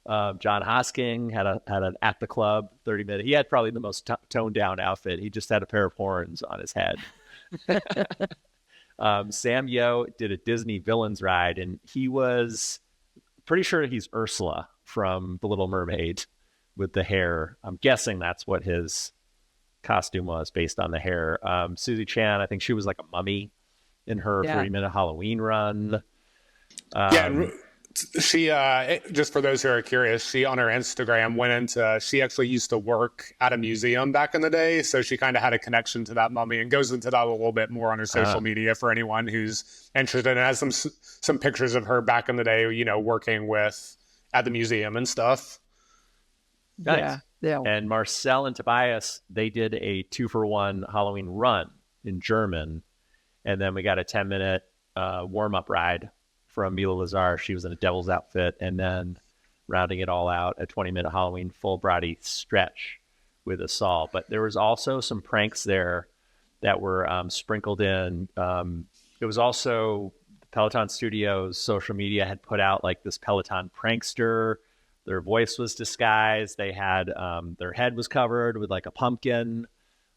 Speaker 1: John Hosking had an at the club 30-minute. He had probably the most toned down outfit. He just had a pair of horns on his head. Sam Yo did a Disney villains ride, and he was pretty sure he's Ursula from The Little Mermaid with the hair. I'm guessing that's what his costume was based on the hair. Susie Chan, I think she was like a mummy in her 30-minute Halloween run.
Speaker 4: She, just for those who are curious, she on her Instagram she actually used to work at a museum back in the day. So she kind of had a connection to that mummy and goes into that a little bit more on her social media for anyone who's interested, and has some pictures of her back in the day, working at the museum and stuff.
Speaker 1: Nice.
Speaker 2: Yeah.
Speaker 1: And Marcel and Tobias, they did a 2-for-1 Halloween run in German. And then we got a 10-minute warm-up ride from Mila Lazar. She was in a devil's outfit, and then rounding it all out, a 20-minute Halloween full body stretch with a saw. But there was also some pranks there that were sprinkled in. It was also Peloton Studios' social media had put out like this Peloton prankster. Their voice was disguised. They had their head was covered with like a pumpkin,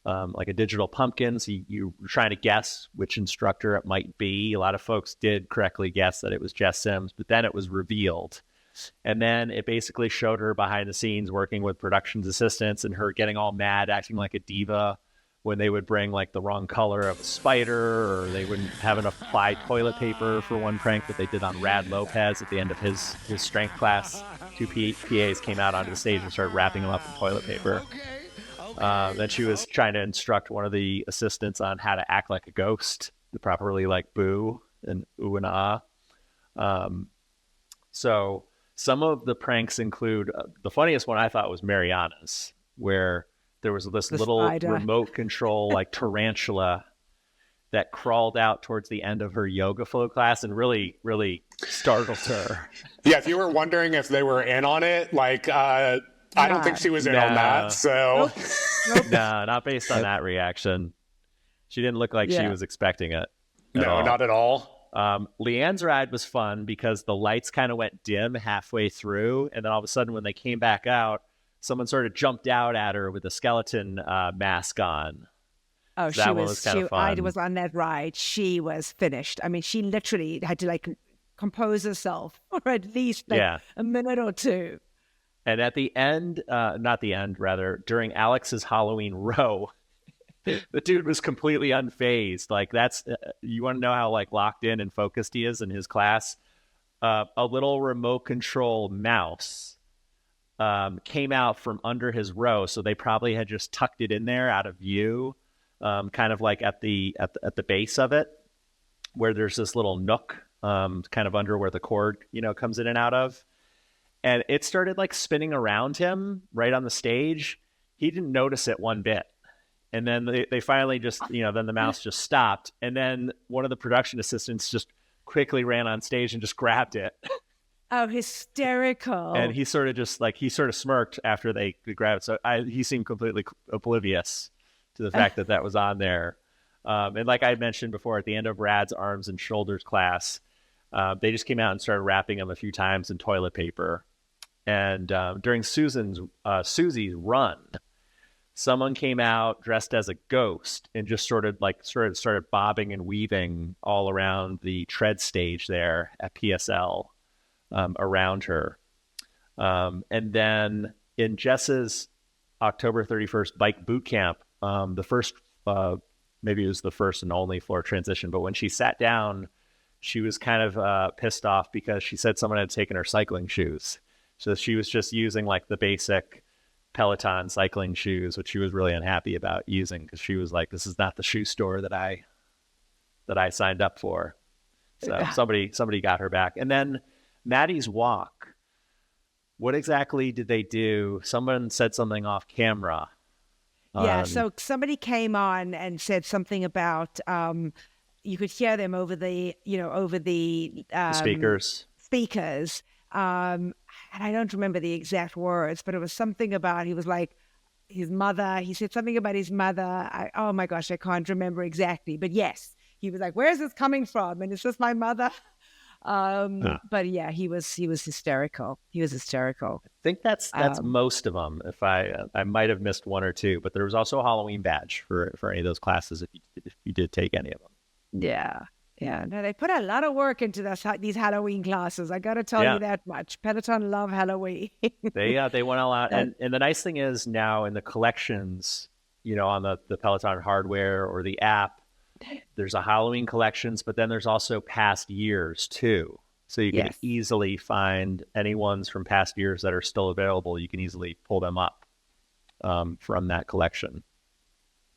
Speaker 1: like a digital pumpkin. So you were trying to guess which instructor it might be. A lot of folks did correctly guess that it was Jess Sims, but then it was revealed. And then it basically showed her behind the scenes working with productions assistants and her getting all mad, acting like a diva when they would bring like the wrong color of a spider, or they wouldn't have enough ply toilet paper for one prank that they did on Rad Lopez at the end of his strength class. Two PAs came out onto the stage and started wrapping them up in toilet paper. Then she was trying to instruct one of the assistants on how to act like a ghost, to properly like boo and ooh and ah. So some of the pranks include, the funniest one I thought was Mariana's, where there was this little remote control like tarantula that crawled out towards the end of her yoga flow class and really, really startled her.
Speaker 4: Yeah, if you were wondering if they were in on it, like, I don't think she was in on that. So,
Speaker 2: Nope.
Speaker 1: No, not based on that reaction. She didn't look like she was expecting it.
Speaker 4: No, not at all.
Speaker 1: Leanne's ride was fun because the lights kind of went dim halfway through. And then all of a sudden, when they came back out, someone sort of jumped out at her with a skeleton mask on.
Speaker 2: Oh,
Speaker 1: so that was kind of fun.
Speaker 2: I was on that ride. She was finished. I mean, she literally had to like compose herself for at least like a minute or two.
Speaker 1: And at the end, not the end, rather, during Alex's Halloween row, the dude was completely unfazed. Like that's, you want to know how like locked in and focused he is in his class? A little remote control mouse came out from under his row. So they probably had just tucked it in there out of view, kind of like at the base of it, where there's this little nook, kind of under where the cord, comes in and out of. And it started like spinning around him right on the stage. He didn't notice it one bit. And then they finally just, then the mouse just stopped. And then one of the production assistants just quickly ran on stage and just grabbed it.
Speaker 2: Oh, hysterical.
Speaker 1: And he sort of smirked after they grabbed it. So he seemed completely oblivious to the fact that was on there. And like I mentioned before, at the end of Rad's arms and shoulders class, they just came out and started wrapping him a few times in toilet paper. And during Susie's run, someone came out dressed as a ghost and just started bobbing and weaving all around the tread stage there at PSL around her. And then in Jess's October 31st bike boot camp, the first, maybe it was the first and only floor transition, but when she sat down, she was kind of pissed off because she said someone had taken her cycling shoes. So she was just using like the basic Peloton cycling shoes, which she was really unhappy about using because she was like, this is not the shoe store that I signed up for. So somebody got her back. And then Maddie's walk. What exactly did they do? Someone said something off camera.
Speaker 2: Yeah, so somebody came on and said something about you could hear them over the speakers. And I don't remember the exact words, but it was something about, he was like, his mother, he said something about his mother. Oh my gosh, I can't remember exactly. But yes, he was like, where's this coming from? And it's just my mother. But yeah, he was hysterical. He was hysterical.
Speaker 1: I think that's most of them. If I might have missed one or two, but there was also a Halloween badge for any of those classes if you did take any of them.
Speaker 2: Yeah. Yeah, no, they put a lot of work into these Halloween classes. I got to tell you that much. Peloton love Halloween.
Speaker 1: They went all out. And the nice thing is now in the collections, on the Peloton hardware or the app, there's a Halloween collections, but then there's also past years too. So you can easily find any ones from past years that are still available. You can easily pull them up from that collection.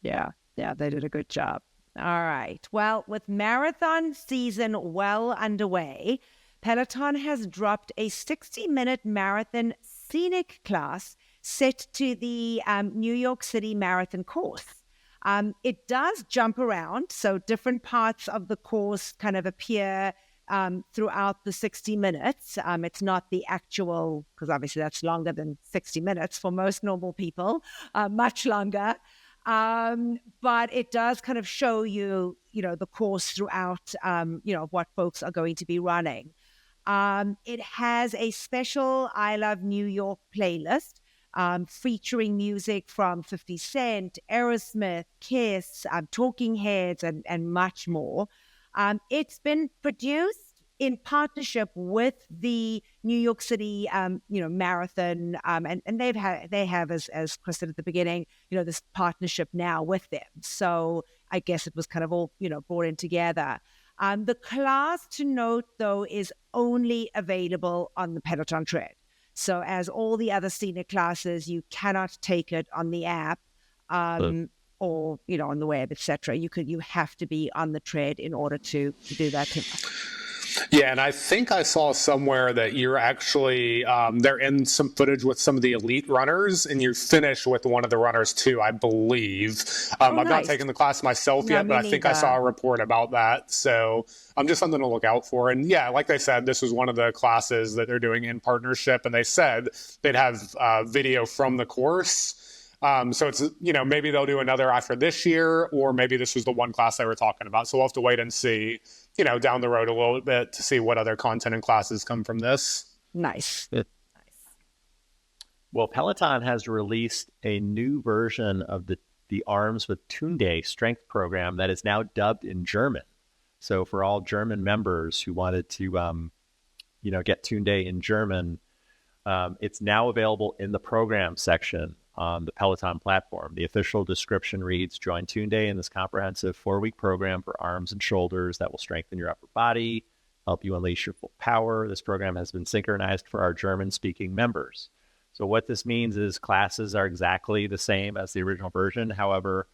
Speaker 2: Yeah, they did a good job. All right. Well, with marathon season well underway, Peloton has dropped a 60-minute marathon scenic class set to the New York City Marathon course. It does jump around, so different parts of the course kind of appear throughout the 60 minutes. It's not the actual, because obviously that's longer than 60 minutes for most normal people, much longer. But it does kind of show you, the course throughout, what folks are going to be running. It has a special I Love New York playlist featuring music from 50 Cent, Aerosmith, Kiss, Talking Heads, and much more. It's been produced in partnership with the New York City, marathon, and they have, as Chris said at the beginning, this partnership now with them. So I guess it was kind of all, brought in together. The class, to note, though, is only available on the Peloton tread. So as all the other scenic classes, you cannot take it on the app or, on the web, etc. You have to be on the tread in order to do that.
Speaker 4: Yeah, and I think I saw somewhere that you're actually, they're in some footage with some of the elite runners, and you finish with one of the runners too, I believe. I've not taken the class myself yet, but I think I saw a report about that. So just something to look out for. And yeah, like I said, this was one of the classes that they're doing in partnership, and they said they'd have video from the course. So it's, maybe they'll do another after this year, or maybe this was the one class they were talking about. So we'll have to wait and see, down the road a little bit to see what other content and classes come from this.
Speaker 2: Nice.
Speaker 1: Well, Peloton has released a new version of the Arms with Tunde strength program that is now dubbed in German. So for all German members who wanted to, get Tunde in German, it's now available in the program section on the Peloton platform. The official description reads, join Tunde in this comprehensive 4-week program for arms and shoulders that will strengthen your upper body, help you unleash your full power. This program has been synchronized for our German-speaking members. So what this means is classes are exactly the same as the original version. However,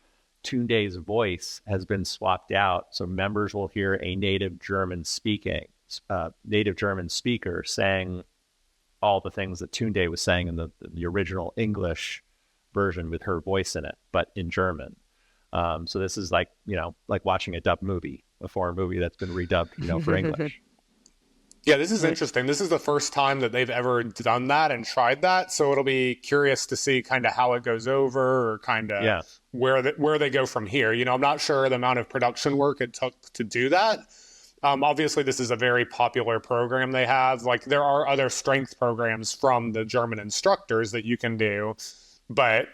Speaker 1: Tunde's voice has been swapped out, so members will hear a native German speaker saying all the things that Tunde was saying in the original English version with her voice in it, but in German. So this is like watching a dubbed movie, a foreign movie that's been redubbed, for English.
Speaker 4: Yeah, this is interesting. This is the first time that they've ever done that and tried that. So it'll be curious to see kind of how it goes over, or kind of where they go from here. I'm not sure the amount of production work it took to do that. Obviously, this is a very popular program they have. Like, there are other strength programs from the German instructors that you can do, but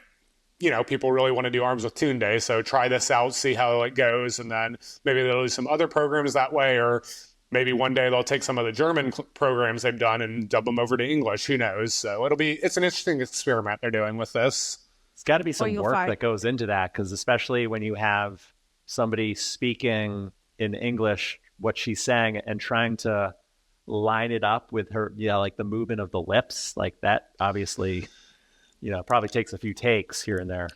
Speaker 4: people really want to do Arms with Tunde, so try this out, see how it goes, and then maybe they'll do some other programs that way, or maybe one day they'll take some of the German programs they've done and dub them over to English. Who knows? So it's an interesting experiment they're doing with this.
Speaker 1: It's got to be some work that goes into that, because especially when you have somebody speaking in English what she's saying and trying to line it up with her, like the movement of the lips, like that obviously, probably takes a few takes here and there.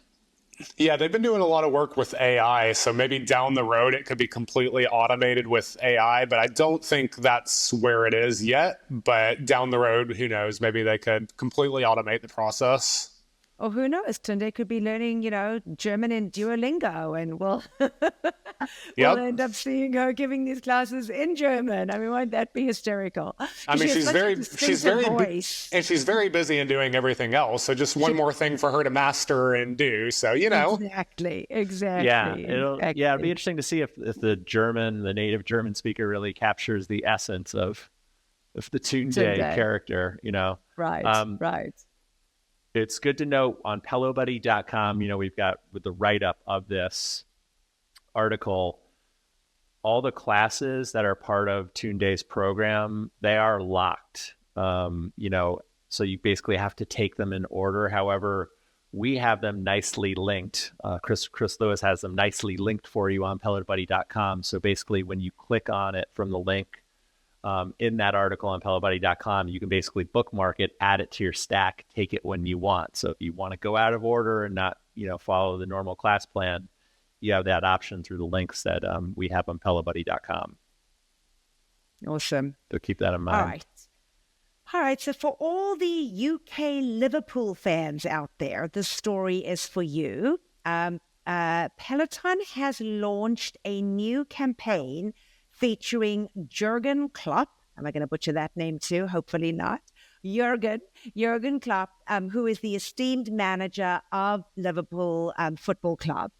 Speaker 4: Yeah, they've been doing a lot of work with AI, so maybe down the road it could be completely automated with AI, but I don't think that's where it is yet. But down the road, who knows, maybe they could completely automate the process.
Speaker 2: Or who knows, Tunde could be learning, German in Duolingo, and we'll end up seeing her giving these classes in German. I mean, won't that be hysterical?
Speaker 4: I mean, she's very busy in doing everything else. So just one more thing for her to master and do. So,
Speaker 2: Exactly.
Speaker 1: Yeah, it'll be interesting to see if the native German speaker really captures the essence of the Tunde character,
Speaker 2: Right.
Speaker 1: It's good to note on PeloBuddy.com, we've got with the write-up of this article, all the classes that are part of Tunde's program, they are locked. So you basically have to take them in order. However, we have them nicely linked. Chris Lewis has them nicely linked for you on PeloBuddy.com. So basically when you click on it from the link in that article on pelobuddy.com, you can basically bookmark it, add it to your stack, take it when you want. So if you want to go out of order and not, follow the normal class plan, you have that option through the links that we have on pelobuddy.com.
Speaker 2: Awesome.
Speaker 1: So keep that in mind.
Speaker 2: All right. So for all the UK Liverpool fans out there, this story is for you. Peloton has launched a new campaign featuring Jurgen Klopp. Am I going to butcher that name too? Hopefully not. Jurgen Klopp, who is the esteemed manager of Liverpool Football Club.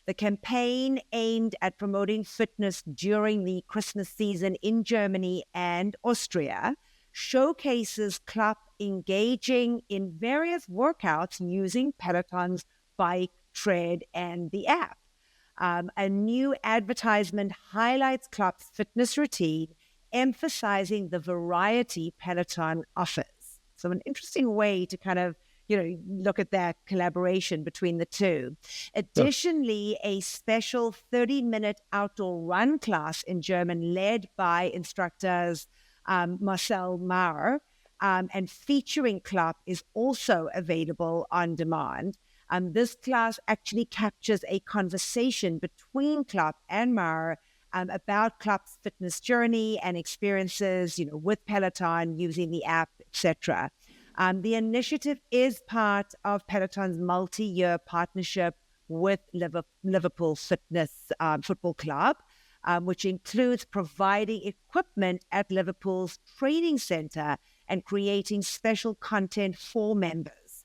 Speaker 2: The campaign aimed at promoting fitness during the Christmas season in Germany and Austria showcases Klopp engaging in various workouts using Peloton's bike, tread, and the app. A new advertisement highlights Klopp's fitness routine, emphasizing the variety Peloton offers. So an interesting way to kind of, look at that collaboration between the two. Additionally, a special 30-minute outdoor run class in German led by instructors Marcel Maurer and featuring Klopp is also available on demand. This class actually captures a conversation between Klopp and Maurer about Klopp's fitness journey and experiences, with Peloton, using the app, etc. The initiative is part of Peloton's multi-year partnership with Liverpool Fitness Football Club, which includes providing equipment at Liverpool's training center and creating special content for members.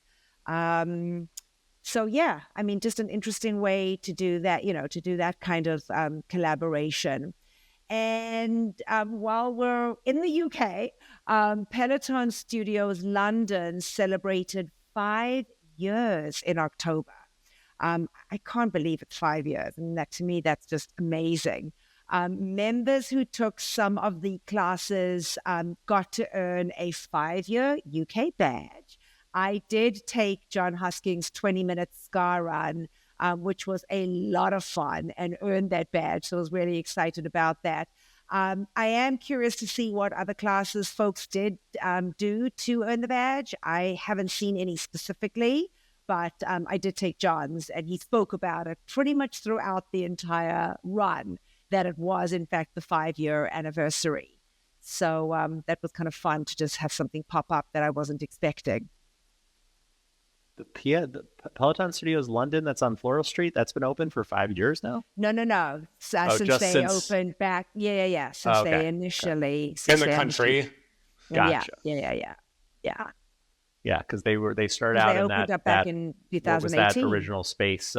Speaker 2: So, yeah, just an interesting way to do that, to do that kind of collaboration. And while we're in the UK, Peloton Studios London celebrated 5 years in October. I can't believe it's 5 years. And to me, that's just amazing. Members who took some of the classes got to earn a 5-year UK badge. I did take John Husking's 20-minute Scar Run, which was a lot of fun, and earned that badge. So I was really excited about that. I am curious to see what other classes folks did do to earn the badge. I haven't seen any specifically, but I did take John's, and he spoke about it pretty much throughout the entire run, that it was, in fact, the 5-year anniversary. So that was kind of fun to just have something pop up that I wasn't expecting.
Speaker 1: The Peloton Studios London, that's on Floral Street, that's been open for 5 years now?
Speaker 2: No. Since opened back. Yeah. Since they initially.
Speaker 4: In the country.
Speaker 1: Gotcha.
Speaker 2: Yeah.
Speaker 1: Yeah, because they started out in
Speaker 2: opened up back in 2018.
Speaker 1: What was that original space?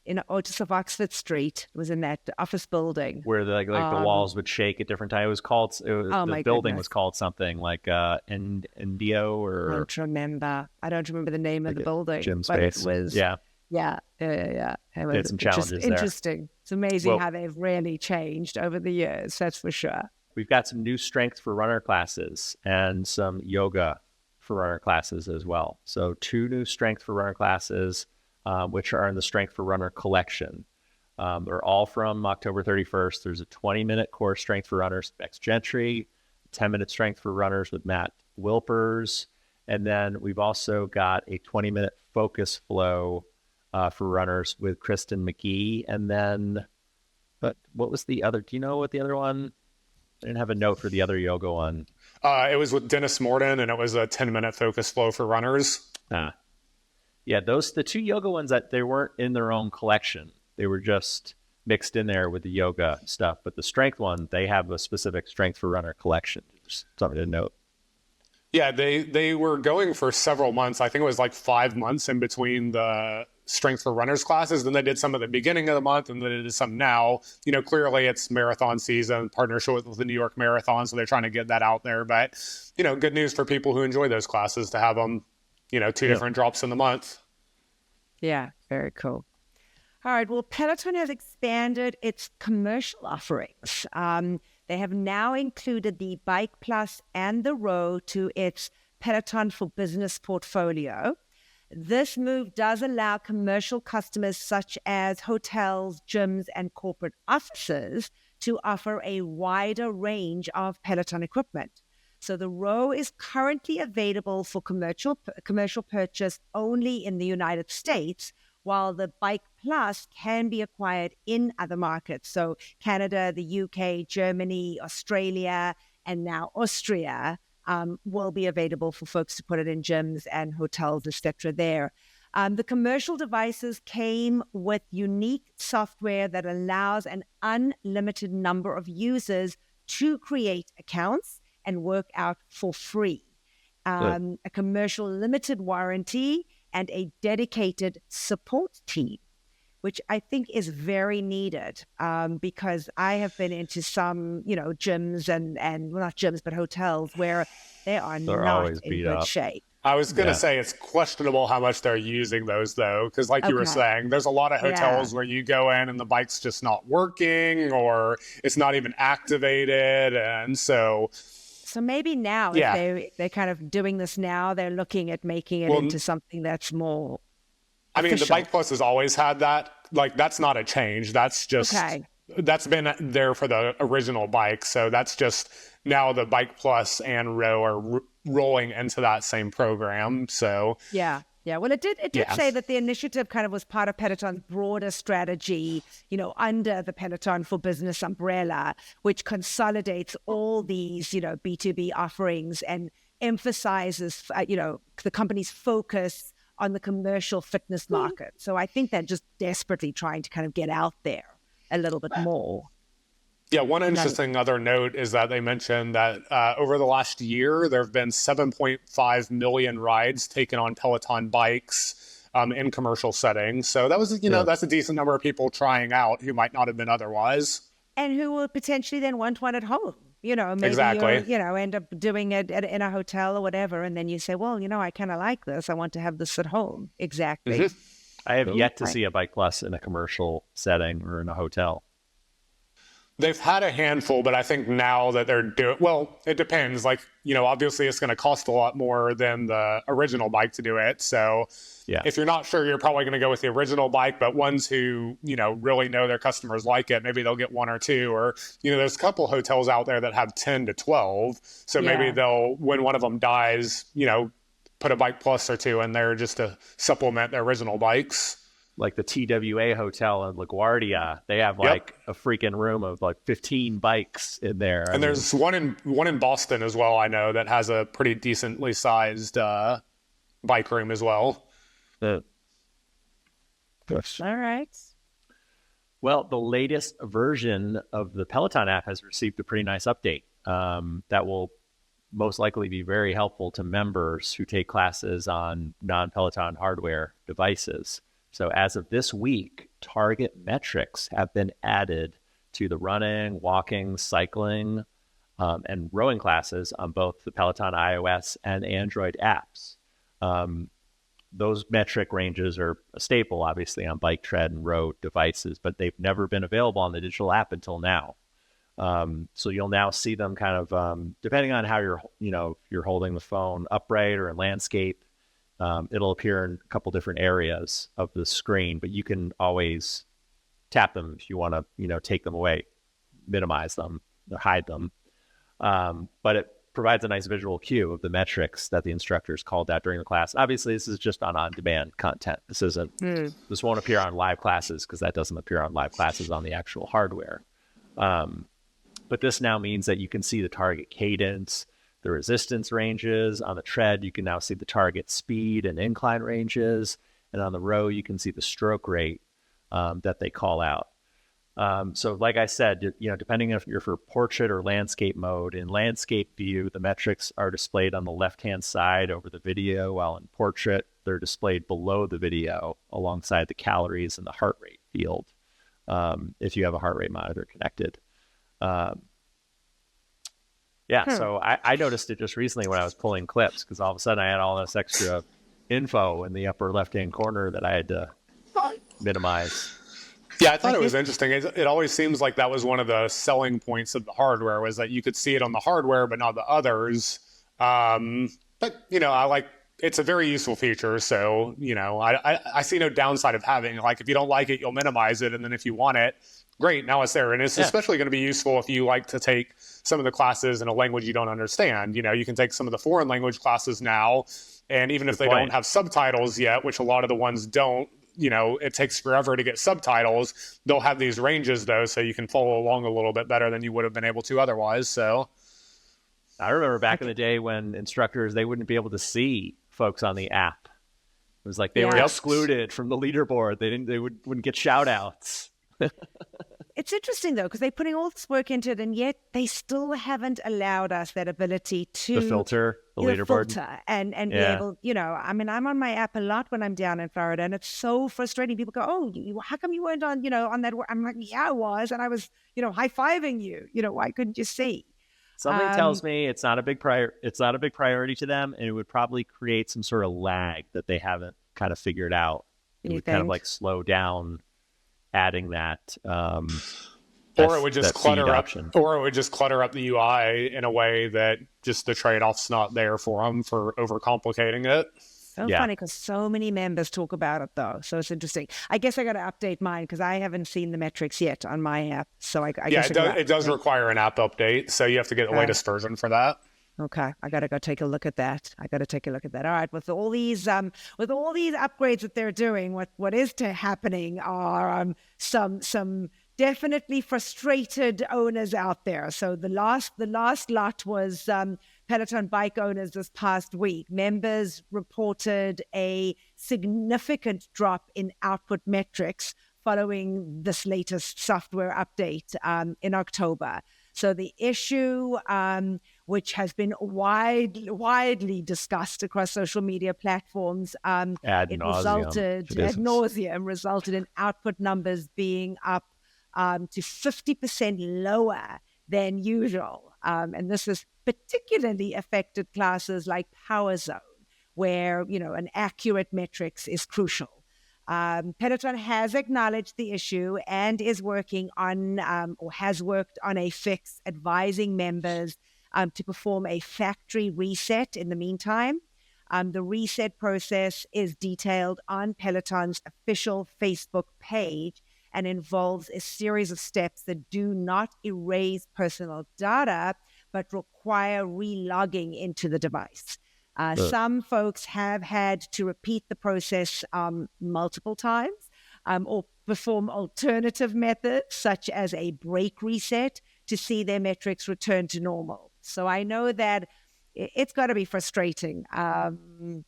Speaker 2: In Otis of Oxford Street. It was in that office building
Speaker 1: where the walls would shake at different times. It was called. The building was called something like Indio or.
Speaker 2: I don't remember the name of the building.
Speaker 1: Gym space.
Speaker 2: But it was,
Speaker 1: yeah.
Speaker 2: It was
Speaker 1: had some challenges there.
Speaker 2: Interesting. It's amazing how they've really changed over the years. That's for sure.
Speaker 1: We've got some new strength for runner classes and some yoga for runner classes as well. So 2 new strength for runner classes, which are in the Strength for Runner collection. They're all from October 31st. There's a 20-minute course Strength for Runners, Bex Gentry, 10-minute Strength for Runners with Matt Wilpers, and then we've also got a 20-minute Focus Flow for runners with Kristen McGee. And then, but what was the other? Do you know what the other one? I didn't have a note for the other yoga one.
Speaker 4: It was with Dennis Morden, and it was a 10-minute Focus Flow for runners.
Speaker 1: Yeah, the 2 yoga ones, that they weren't in their own collection. They were just mixed in there with the yoga stuff. But the strength one, they have a specific Strength for Runner collection. Just something to note. Yeah,
Speaker 4: they were going for several months. I think it was like 5 months in between the Strength for Runners classes. Then they did some at the beginning of the month, and then they did some now. Clearly it's marathon season, partnership with the New York Marathon, so they're trying to get that out there. But, good news for people who enjoy those classes to have them, 2 different drops in the month.
Speaker 2: Yeah, very cool. All right, well, Peloton has expanded its commercial offerings. They have now included the Bike Plus and the Row to its Peloton for Business portfolio. This move does allow commercial customers such as hotels, gyms, and corporate offices to offer a wider range of Peloton equipment. So the Row is currently available for commercial purchase only in the United States, while the Bike Plus can be acquired in other markets. So Canada, the UK, Germany, Australia, and now Austria will be available for folks to put it in gyms and hotels, etc. there. The commercial devices came with unique software that allows an unlimited number of users to create accounts and work out for free. A commercial limited warranty and a dedicated support team, which I think is very needed because I have been into some, gyms and well, not gyms, but hotels where they're not in good shape.
Speaker 4: I was going to say it's questionable how much they're using those, though, because like you were saying, there's a lot of hotels where you go in and the bike's just not working or it's not even activated. And so
Speaker 2: maybe now, if they're kind of doing this now, they're looking at making it into something that's more official.
Speaker 4: The Bike Plus has always had that. Like, that's not a change. That's just, that's been there for the original bike. So that's just now the Bike Plus and Row are rolling into that same program. So
Speaker 2: yeah. Well, it did say that the initiative kind of was part of Peloton's broader strategy, under the Peloton for Business umbrella, which consolidates all these, B2B offerings and emphasizes, the company's focus on the commercial fitness market. So I think they're just desperately trying to kind of get out there a little bit more.
Speaker 4: Yeah, one interesting other note is that they mentioned that over the last year, there have been 7.5 million rides taken on Peloton bikes in commercial settings. So that was, that's a decent number of people trying out who might not have been otherwise.
Speaker 2: And who will potentially then want one at home. Maybe you end up doing it in a hotel or whatever. And then you say, well, I kind of like this. I want to have this at home. Exactly.
Speaker 1: Mm-hmm. I have yet to see a Bike Plus in a commercial setting or in a hotel.
Speaker 4: They've had a handful, but I think now that they're doing, well, it depends. Like, obviously it's going to cost a lot more than the original bike to do it. So if you're not sure, you're probably going to go with the original bike, but ones who, really know their customers like it, maybe they'll get one or two, or, there's a couple hotels out there that have 10 to 12. So maybe they'll, when one of them dies, put a Bike Plus or two in there just to supplement their original bikes.
Speaker 1: Like the TWA hotel in LaGuardia, they have like a freaking room of like 15 bikes in there.
Speaker 4: And there's one in Boston as well, I know, that has a pretty decently sized bike room as well.
Speaker 2: All right.
Speaker 1: Well, the latest version of the Peloton app has received a pretty nice update that will most likely be very helpful to members who take classes on non-Peloton hardware devices. So as of this week, target metrics have been added to the running, walking, cycling, and rowing classes on both the Peloton iOS and Android apps. Those metric ranges are a staple, obviously, on bike, tread, and row devices, but they've never been available on the digital app until now. So you'll now see them kind of, depending on how you're holding the phone upright or in landscape. It'll appear in a couple different areas of the screen, but you can always tap them if you want to, take them away, minimize them, or hide them. But it provides a nice visual cue of the metrics that the instructors called out during the class. Obviously, this is just on-demand content. This isn't. This won't appear on live classes because that doesn't appear on live classes on the actual hardware. But this now means that you can see the target cadence, the resistance ranges. On the tread, you can now see the target speed and incline ranges. And on the row, you can see the stroke rate that they call out. So like I said, depending if you're for portrait or landscape mode, in landscape view, the metrics are displayed on the left-hand side over the video, while in portrait, they're displayed below the video alongside the calories and the heart rate field if you have a heart rate monitor connected. So I noticed it just recently when I was pulling clips because all of a sudden I had all this extra info in the upper left-hand corner that I had to minimize.
Speaker 4: Yeah, I thought it was interesting. It always seems like that was one of the selling points of the hardware was that you could see it on the hardware, but not the others. But, I like it's a very useful feature. So, I see no downside of having, like, if you don't like it, you'll minimize it. And then if you want it, great, now it's there. And it's especially going to be useful if you like to take some of the classes in a language you don't understand. You can take some of the foreign language classes now. And even if they don't have subtitles yet, which a lot of the ones don't, it takes forever to get subtitles. They'll have these ranges, though, so you can follow along a little bit better than you would have been able to otherwise. So
Speaker 1: I remember back in the day when instructors, they wouldn't be able to see folks on the app. It was like they were excluded from the leaderboard. They wouldn't get shout outs.
Speaker 2: It's interesting, though, because they're putting all this work into it, and yet they still haven't allowed us that ability to
Speaker 1: filter the leaderboard
Speaker 2: and be able, I'm on my app a lot when I'm down in Florida, and it's so frustrating. People go, oh, how come you weren't on, on that? I'm like, yeah, I was. And I was, high-fiving you. Why couldn't you see?
Speaker 1: Something tells me it's not a big priority to them, and it would probably create some sort of lag that they haven't kind of figured out. It would kind of like slow down adding that,
Speaker 4: or it would just clutter up the UI in a way that just the trade-off's not there for them for overcomplicating it.
Speaker 2: So funny, because so many members talk about it, though. So it's interesting. I guess I got to update mine because I haven't seen the metrics yet on my app. So I guess
Speaker 4: it does require an app update, so you have to get the latest version for that.
Speaker 2: Okay, I got to go take a look at that. All right, with all these upgrades that they're doing, what is happening are some definitely frustrated owners out there. So the last lot was Peloton bike owners this past week. Members reported a significant drop in output metrics following this latest software update in October. So the issue, which has been widely discussed across social media platforms, resulted in output numbers being up to 50% lower than usual. And this has particularly affected classes like Power Zone, where, an accurate metrics is crucial. Peloton has acknowledged the issue and is working on, or has worked on a fix, advising members to perform a factory reset in the meantime. The reset process is detailed on Peloton's official Facebook page and involves a series of steps that do not erase personal data, but require relogging into the device. Some folks have had to repeat the process multiple times or perform alternative methods, such as a break reset, to see their metrics return to normal. So I know that it's got to be frustrating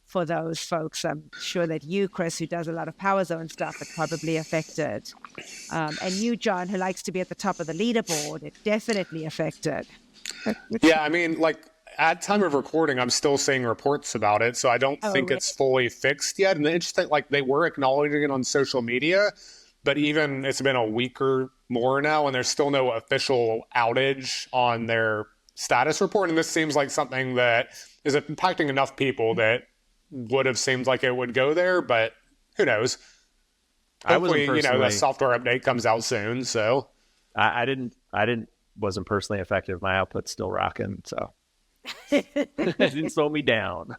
Speaker 2: for those folks. I'm sure that you, Chris, who does a lot of Power Zone stuff, are probably affected. And you, John, who likes to be at the top of the leaderboard, it definitely affected.
Speaker 4: Yeah, I mean, at time of recording, I'm still seeing reports about it, so I don't think it's fully fixed yet. And the interesting, they were acknowledging it on social media, but even it's been a week or more now, and there's still no official outage on their status report. And this seems like something that is impacting enough people that would have seemed like it would go there, but who knows? Hopefully, the software update comes out soon. So
Speaker 1: I wasn't personally affected. My output's still rocking, so. It didn't slow me down.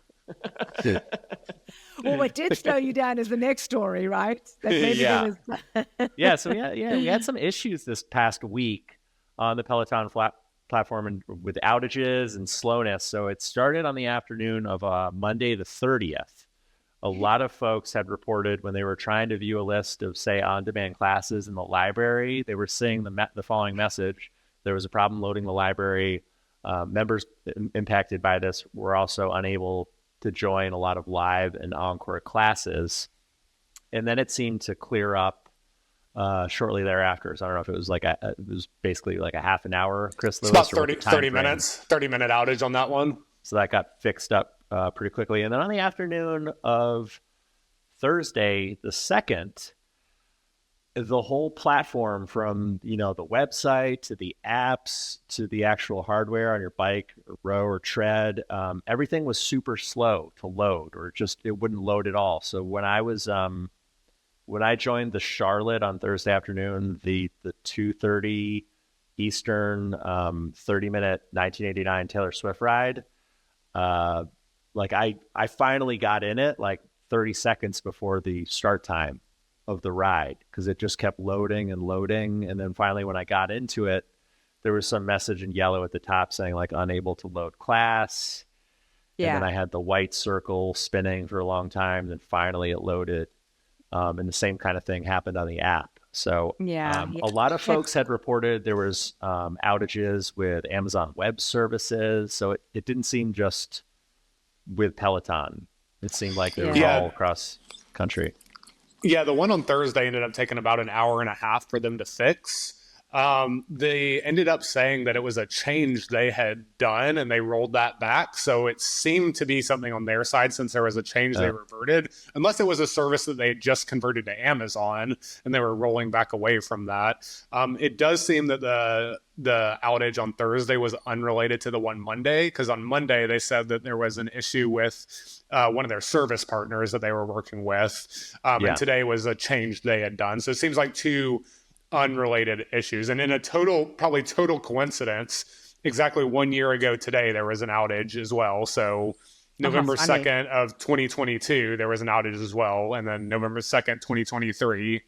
Speaker 2: Well, what did slow you down is the next story, right?
Speaker 1: So we had some issues this past week on the Peloton platform and with outages and slowness. So it started on the afternoon of Monday the 30th. A lot of folks had reported when they were trying to view a list of, say, on-demand classes in the library, they were seeing the following message: there was a problem loading the library. Members impacted by this were also unable to join a lot of live and encore classes. And then it seemed to clear up shortly thereafter. So I don't know if it was it was basically like a half an hour, Chris Lewis.
Speaker 4: It's about 30 minutes, 30-minute outage on that one.
Speaker 1: So that got fixed up pretty quickly. And then on the afternoon of Thursday, the 2nd, the whole platform from, the website to the apps to the actual hardware on your bike or row or tread, everything was super slow to load, or it wouldn't load at all. So when I joined the Charlotte on Thursday afternoon, the 2:30 Eastern 30-minute 1989 Taylor Swift ride, like I finally got in it like 30 seconds before the start time of the ride, because it just kept loading and loading. And then finally, when I got into it, there was some message in yellow at the top saying like unable to load class.
Speaker 2: Yeah.
Speaker 1: And then I had the white circle spinning for a long time. Then finally it loaded. And the same kind of thing happened on the app. So a lot of folks had reported there was outages with Amazon Web Services. So it didn't seem just with Peloton. It seemed like they were all across country.
Speaker 4: Yeah, the one on Thursday ended up taking about an hour and a half for them to fix. They ended up saying that it was a change they had done and they rolled that back. So it seemed to be something on their side. Since there was a change, they reverted, unless it was a service that they had just converted to Amazon and they were rolling back away from that. It does seem that the outage on Thursday was unrelated to the one Monday, because on Monday they said that there was an issue with one of their service partners that they were working with. And today was a change they had done. So it seems like two unrelated issues. And in a probably total coincidence, exactly 1 year ago today, there was an outage as well. So November 2nd of 2022, there was an outage as well. And then November 2nd, 2023,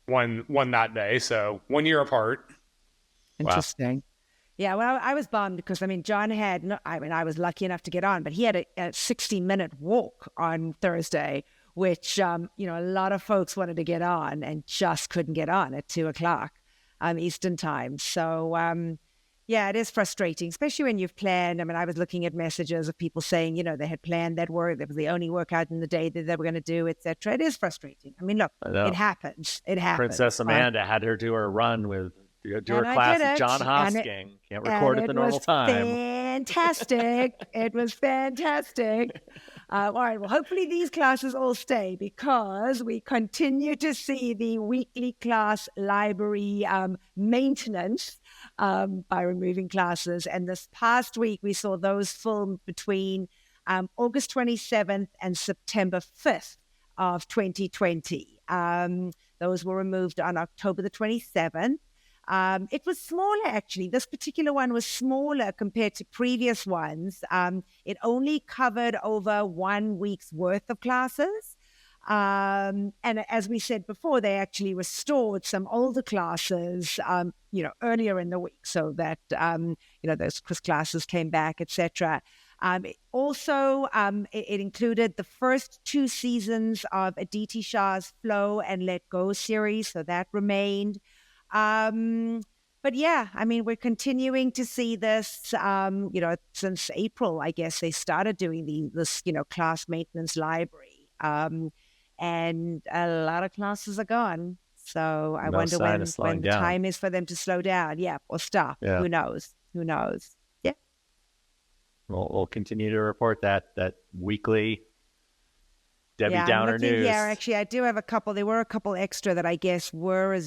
Speaker 4: one that day. So 1 year apart.
Speaker 2: Interesting. Wow. Yeah, well, I was bummed because, John I was lucky enough to get on, but he had a 60-minute walk on Thursday, which, a lot of folks wanted to get on and just couldn't get on at 2:00 Eastern time. So, it is frustrating, especially when you've planned. I was looking at messages of people saying, they had planned that work. That was the only workout in the day that they were going to do, etc. It is frustrating. Look, it happens. It happens.
Speaker 1: Princess Amanda had her do her run with her class with John Hosking. Can't record at the normal time.
Speaker 2: Fantastic. It was fantastic. All right. Well, hopefully these classes all stay, because we continue to see the weekly class library maintenance by removing classes. And this past week, we saw those filmed between August 27th and September 5th of 2020. Those were removed on October the 27th. It was smaller, actually. This particular one was smaller compared to previous ones. It only covered over 1 week's worth of classes. And as we said before, they actually restored some older classes, earlier in the week, so that, those classes came back, etc. It included the first 2 seasons of Aditi Shah's Flow and Let Go series, so that remained. But yeah, we're continuing to see this, since April, I guess they started doing this class maintenance library. And a lot of classes are gone. So I wonder when the time is for them to slow down. Yeah. Or stop. Yeah. Who knows? Yeah.
Speaker 1: We'll continue to report that weekly Debbie Downer news.
Speaker 2: Yeah, actually, I do have a couple. There were a couple extra that I guess were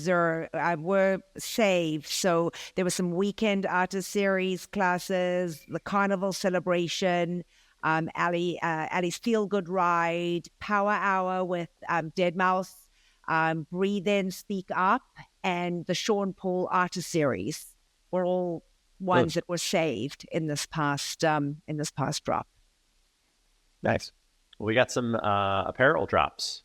Speaker 2: saved. So there were some weekend artist series classes, the Carnival Celebration, Ali's Feel Good Ride, Power Hour with Dead Mouse, Breathe In, Speak Up, and the Sean Paul Artist Series were all ones that were saved in this past drop.
Speaker 1: Nice. We got some apparel drops.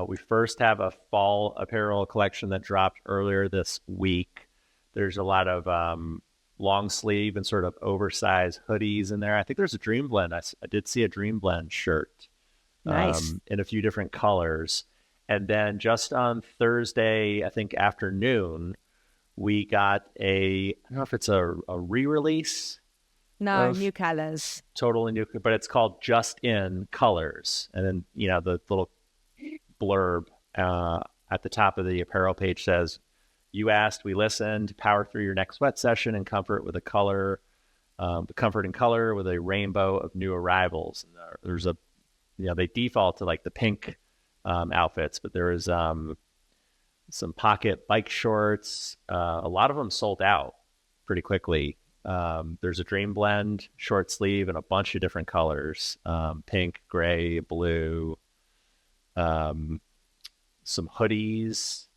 Speaker 1: We first have a fall apparel collection that dropped earlier this week. There's a lot of long sleeve and sort of oversized hoodies in there. I think there's a Dream Blend. I did see a Dream Blend shirt in a few different colors. And then just on Thursday, I think afternoon, we got I don't know if it's a re-release.
Speaker 2: No, new colors.
Speaker 1: Totally new, but it's called Just In Colors. And then, the little blurb at the top of the apparel page says, "You asked, we listened, power through your next sweat session and comfort with the comfort and color with a rainbow of new arrivals." And there's they default to like the pink outfits, but there is some pocket bike shorts. A lot of them sold out pretty quickly. There's a Dream Blend short sleeve in a bunch of different colors, pink, gray, blue, some hoodies.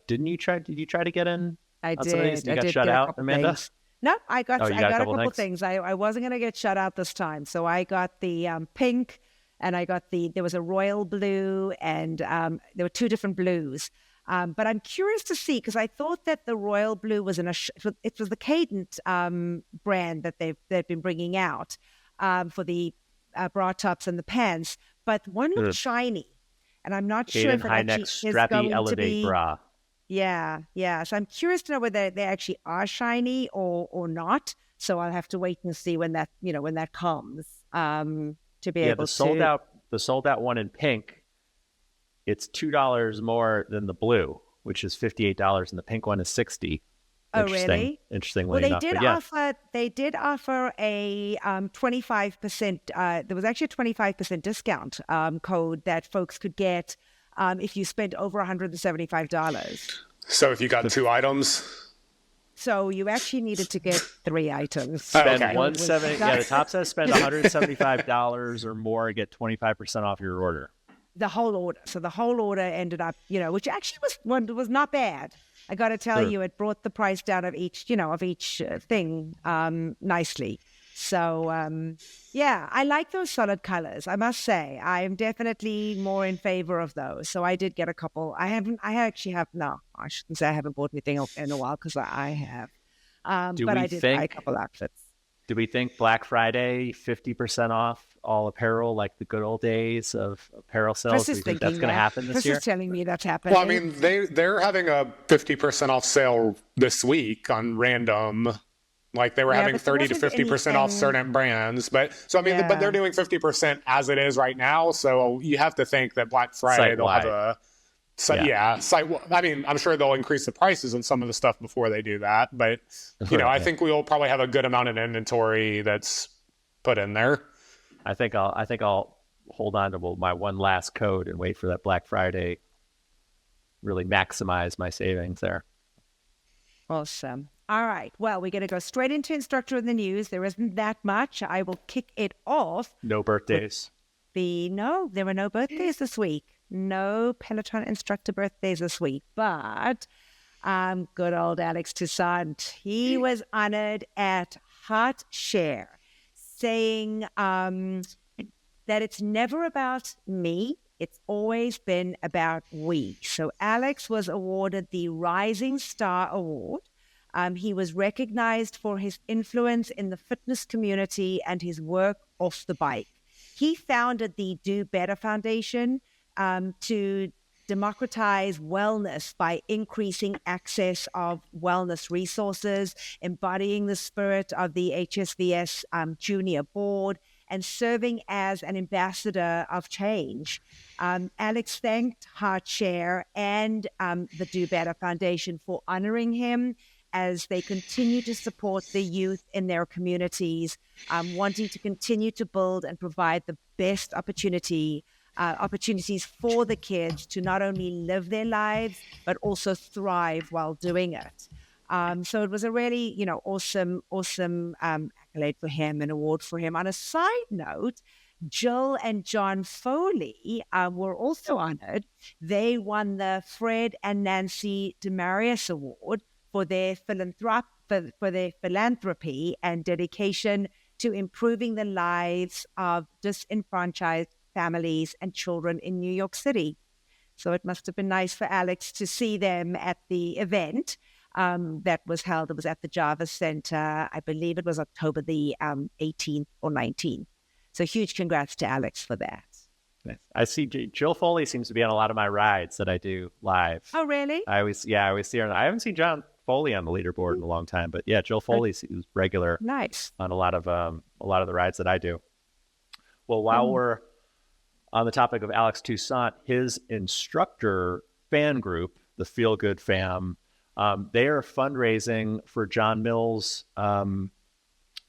Speaker 1: Did you try to get in?
Speaker 2: I
Speaker 1: on
Speaker 2: did.
Speaker 1: Some of these? You
Speaker 2: I
Speaker 1: got
Speaker 2: did
Speaker 1: shut
Speaker 2: get
Speaker 1: out, Amanda?
Speaker 2: No, I got
Speaker 1: Oh, you got
Speaker 2: a
Speaker 1: couple
Speaker 2: couple
Speaker 1: things?
Speaker 2: things. I wasn't going to get shut out this time. So I got the pink, and I got there was a royal blue, and there were two different blues. But I'm curious to see, because I thought that the royal blue was it was the Cadent brand that they've been bringing out for the bra tops and the pants, but one looked shiny, and I'm not sure if it
Speaker 1: high
Speaker 2: actually
Speaker 1: neck
Speaker 2: is
Speaker 1: strappy
Speaker 2: going to
Speaker 1: elevate
Speaker 2: be.
Speaker 1: bra.
Speaker 2: Yeah, yeah. So I'm curious to know whether they actually are shiny or not. So I'll have to wait and see when that comes to be able to.
Speaker 1: The sold out one in pink, it's $2 more than the blue, which is $58, and the pink one is $60.
Speaker 2: Oh, really?
Speaker 1: Interestingly
Speaker 2: Well,
Speaker 1: enough.
Speaker 2: they did offer a 25%. There was actually a 25% discount code that folks could get if you spent over $175.
Speaker 4: So if you got two items.
Speaker 2: So you actually needed to get 3 items.
Speaker 1: Spend $170. Yeah, the top says spend $175 or more, get 25% off your order.
Speaker 2: The whole order. So the whole order ended up, which actually was not bad. I got to tell you, it brought the price down of each thing nicely. So yeah, I like those solid colors. I must say, I am definitely more in favor of those. So I did get a couple. I shouldn't say I haven't bought anything in a while, because I have. But I did buy a couple outfits.
Speaker 1: Do we think Black Friday 50% off all apparel, like the good old days of apparel sales? Do you think that's going to happen this year?
Speaker 2: Chris is telling me that's happening.
Speaker 4: Well, I mean, they're having a 50% off sale this week on random. Like they were having 30 to 50% off certain brands, but they're doing 50% as it is right now. So you have to think that Black Friday they'll have a site. I mean, I'm sure they'll increase the prices on some of the stuff before they do that, but I think we'll probably have a good amount of inventory that's put in there.
Speaker 1: I think I'll hold on to my one last code and wait for that Black Friday. Really maximize my savings there.
Speaker 2: Awesome. All right. Well, we're going to go straight into Instructor of the News. There isn't that much. I will kick it off.
Speaker 1: No birthdays.
Speaker 2: No, there were no birthdays this week. No Peloton instructor birthdays this week. But good old Alex Toussaint, he was honored at Heart Share, saying that it's never about me. It's always been about we. So Alex was awarded the Rising Star Award. He was recognized for his influence in the fitness community and his work off the bike. He founded the Do Better Foundation to democratize wellness by increasing access of wellness resources, embodying the spirit of the HSVS Junior Board, and serving as an ambassador of change. Alex thanked HeartShare and the Do Better Foundation for honoring him as they continue to support the youth in their communities, wanting to continue to build and provide the best opportunities for the kids to not only live their lives, but also thrive while doing it. So it was a really, awesome accolade for him, an award for him. On a side note, Jill and John Foley were also honored. They won the Fred and Nancy Demarius Award for their philanthropy and dedication to improving the lives of disenfranchised families and children in New York City. So it must have been nice for Alex to see them at the event that was held. It was at the Jarvis Center. I believe it was October the 18th or 19th. So huge congrats to Alex for that.
Speaker 1: I see Jill Foley seems to be on a lot of my rides that I do live.
Speaker 2: Oh, really?
Speaker 1: I always see her. I haven't seen John Foley on the leaderboard in a long time, but yeah, Jill Foley is regular.
Speaker 2: Nice.
Speaker 1: On a lot of the rides that I do. Well, while we're on the topic of Alex Toussaint, his instructor fan group, the Feel Good Fam, they are fundraising for John Mills'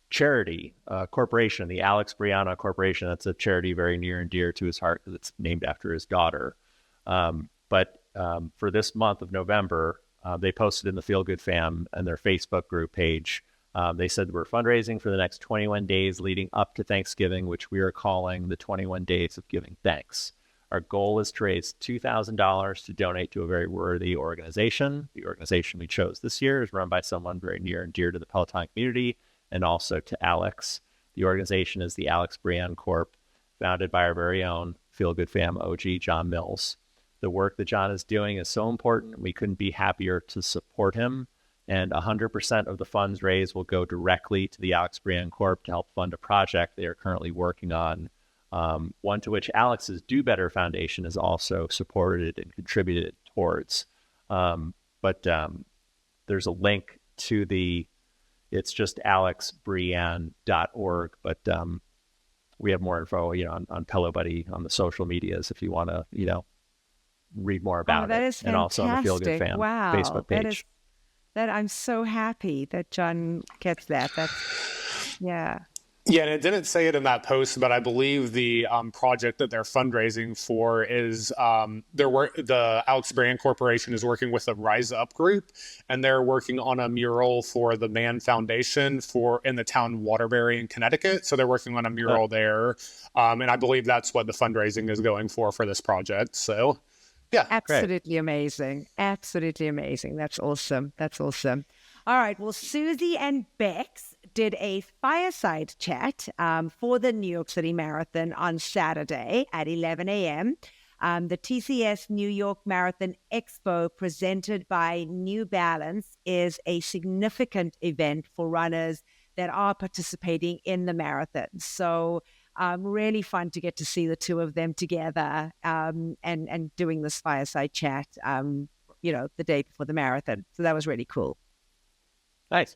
Speaker 1: charity corporation, the Alex Brianna Corporation. That's a charity very near and dear to his heart because it's named after his daughter. But for this month of November, they posted in the Feel Good Fam and their Facebook group page. They said we're fundraising for the next 21 days leading up to Thanksgiving, which we are calling the 21 Days of Giving Thanks. Our goal is to raise $2,000 to donate to a very worthy organization. The organization we chose this year is run by someone very near and dear to the Peloton community and also to Alex. The organization is the Alex Brienne Corp, founded by our very own Feel Good Fam OG, John Mills. The work that John is doing is so important. We couldn't be happier to support him. And 100% of the funds raised will go directly to the Alex Brienne Corp to help fund a project they are currently working on, one to which Alex's Do Better Foundation has also supported and contributed towards. But there's a link to it's just alexbrienne.org, but we have more info, on Pelo Buddy on the social medias if you want to, read more about
Speaker 2: that
Speaker 1: it.
Speaker 2: Is
Speaker 1: and also on the Feel Good Fam Facebook page.
Speaker 2: That I'm so happy that John gets that. Yeah,
Speaker 4: and it didn't say it in that post, but I believe the project that they're fundraising for is the Alex Brienne Corporation is working with the Rise Up group, and they're working on a mural for the Mann Foundation in the town Waterbury in Connecticut. So they're working on a mural there, and I believe that's what the fundraising is going for this project. So. Yeah.
Speaker 2: Absolutely amazing. Absolutely amazing. That's awesome. All right. Well, Susie and Bex did a fireside chat for the New York City Marathon on Saturday at 11 a.m. The TCS New York Marathon Expo presented by New Balance is a significant event for runners that are participating in the marathon. So really fun to get to see the two of them together and doing this fireside chat, the day before the marathon. So that was really cool.
Speaker 1: Nice.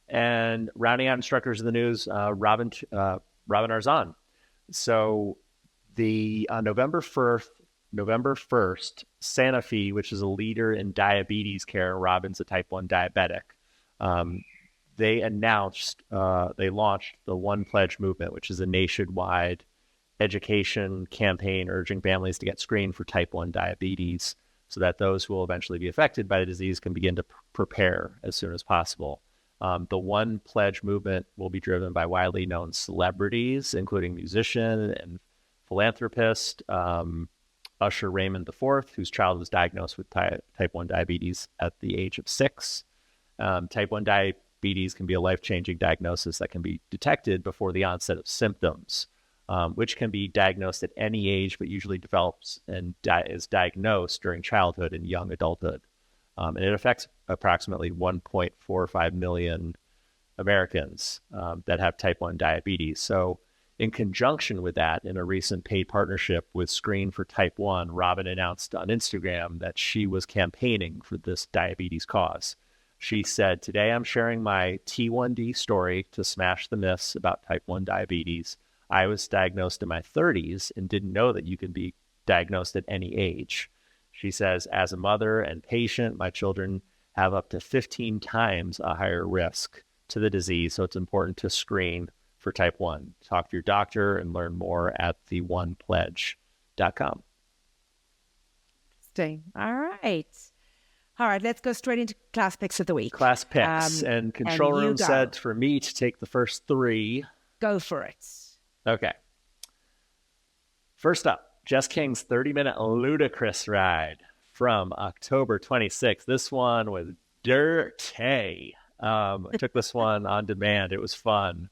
Speaker 1: And rounding out instructors in the news, Robin Arzon. So the November 1st, Sanofi, which is a leader in diabetes care, Robin's a type 1 diabetic, they launched the One Pledge movement, which is a nationwide education campaign urging families to get screened for type 1 diabetes so that those who will eventually be affected by the disease can begin to prepare as soon as possible. The One Pledge movement will be driven by widely known celebrities, including musician and philanthropist Usher Raymond IV, whose child was diagnosed with type 1 diabetes at the age of 6. Type 1 diabetes can be a life-changing diagnosis that can be detected before the onset of symptoms, which can be diagnosed at any age, but usually develops and is diagnosed during childhood and young adulthood. And it affects approximately 1.45 million Americans that have type 1 diabetes. So in conjunction with that, in a recent paid partnership with Screen for Type 1, Robin announced on Instagram that she was campaigning for this diabetes cause. She said, "Today I'm sharing my T1D story to smash the myths about type 1 diabetes. I was diagnosed in my 30s and didn't know that you can be diagnosed at any age." She says, "As a mother and patient, my children have up to 15 times a higher risk to the disease, so it's important to screen for type 1. Talk to your doctor and learn more at theonepledge.com.
Speaker 2: Interesting. All right. All right, let's go straight into class picks of the week.
Speaker 1: Class picks. And Control Room said for me to take the first 3.
Speaker 2: Go for it.
Speaker 1: Okay. First up, Jess King's 30-minute ludicrous ride from October 26th. This one was dirty. I took this one on demand. It was fun.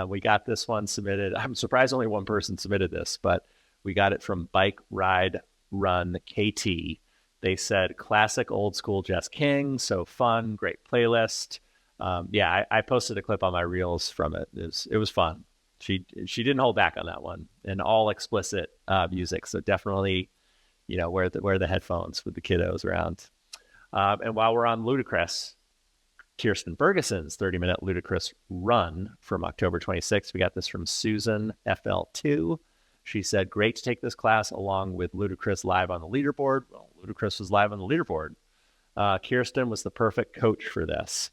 Speaker 1: We got this one submitted. I'm surprised only one person submitted this, but we got it from Bike Ride Run KT. They said, classic old school Jess King, so fun, great playlist. I posted a clip on my reels from it. It was fun. She didn't hold back on that one, and all explicit music. So definitely, wear the headphones with the kiddos around. And while we're on ludicrous, Kirsten Ferguson's 30-minute ludicrous run from October 26th. We got this from Susan FL2. She said, great to take this class along with Ludacris live on the leaderboard. Well, Ludacris was live on the leaderboard. Kirsten was the perfect coach for this.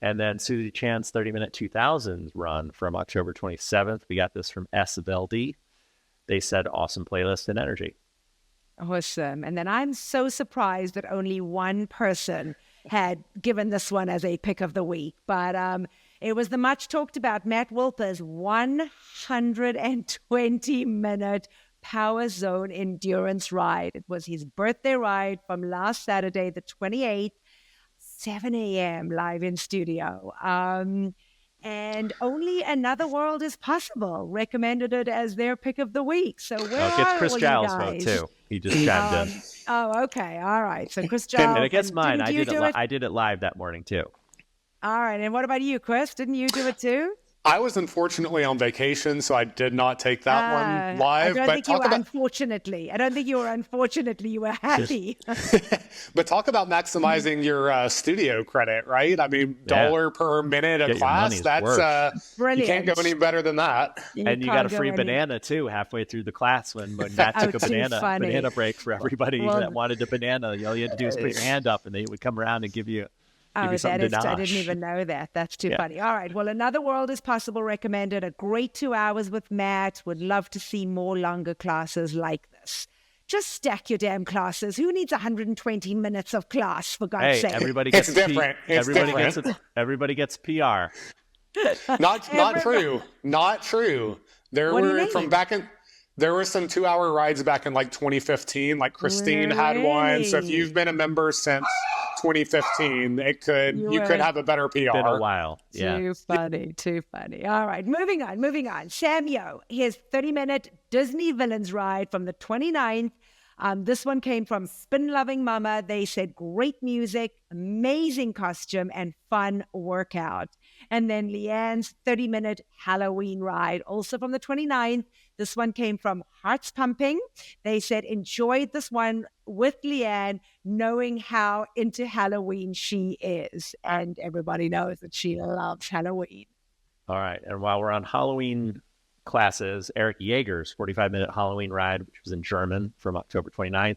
Speaker 1: And then Susie Chan's 30-minute 2000s run from October 27th. We got this from S. Velde. They said, awesome playlist and energy.
Speaker 2: Awesome. And then I'm so surprised that only one person had given this one as a pick of the week. But it was the much talked about Matt Wilper's 120-minute Power Zone endurance ride. It was his birthday ride from last Saturday, the 28th, 7 a.m. live in studio. And Only Another World is Possible recommended it as their pick of the week. So where
Speaker 1: it gets
Speaker 2: are
Speaker 1: Chris
Speaker 2: all
Speaker 1: Giles'
Speaker 2: you
Speaker 1: vote
Speaker 2: guys?
Speaker 1: too. He just chimed in.
Speaker 2: Oh, okay. All right. So Chris Giles.
Speaker 1: And it gets mine.
Speaker 2: I
Speaker 1: I did it live that morning too.
Speaker 2: All right. And what about you, Chris? Didn't you do it too?
Speaker 4: I was unfortunately on vacation, so I did not take that one live.
Speaker 2: I don't think you were unfortunately. You were happy.
Speaker 4: But talk about maximizing your studio credit, right? I mean, $1 per minute a class. That's
Speaker 2: brilliant.
Speaker 4: You can't go any better than that.
Speaker 1: And you got a free banana too halfway through the class when Matt took a banana break for everybody that wanted a banana. All you had to do was put your hand up, and they would come around and give you.
Speaker 2: I didn't even know that. That's too funny. All right. Well, Another World is Possible recommended. A great 2 hours with Matt. Would love to see more longer classes like this. Just stack your damn classes. Who needs 120 minutes of class, for God's sake?
Speaker 1: Everybody gets
Speaker 4: different.
Speaker 1: Everybody gets PR.
Speaker 4: Not true. Not true. There were some 2 hour rides back in like 2015. Like Christine had one. So if you've been a member since 2015, you could have a better PR.
Speaker 1: Been a while. Yeah.
Speaker 2: Too funny. All right, moving on. Samuel, his 30-minute Disney Villains ride from the 29th. This one came from Spin Loving Mama. They said great music, amazing costume, and fun workout. And then Leanne's 30-minute Halloween ride, also from the 29th. This one came from Hearts Pumping. They said enjoyed this one with Leanne, knowing how into Halloween she is. And everybody knows that she loves Halloween.
Speaker 1: All right. And while we're on Halloween classes, Eric Yeager's 45-minute Halloween ride, which was in German, from October 29th.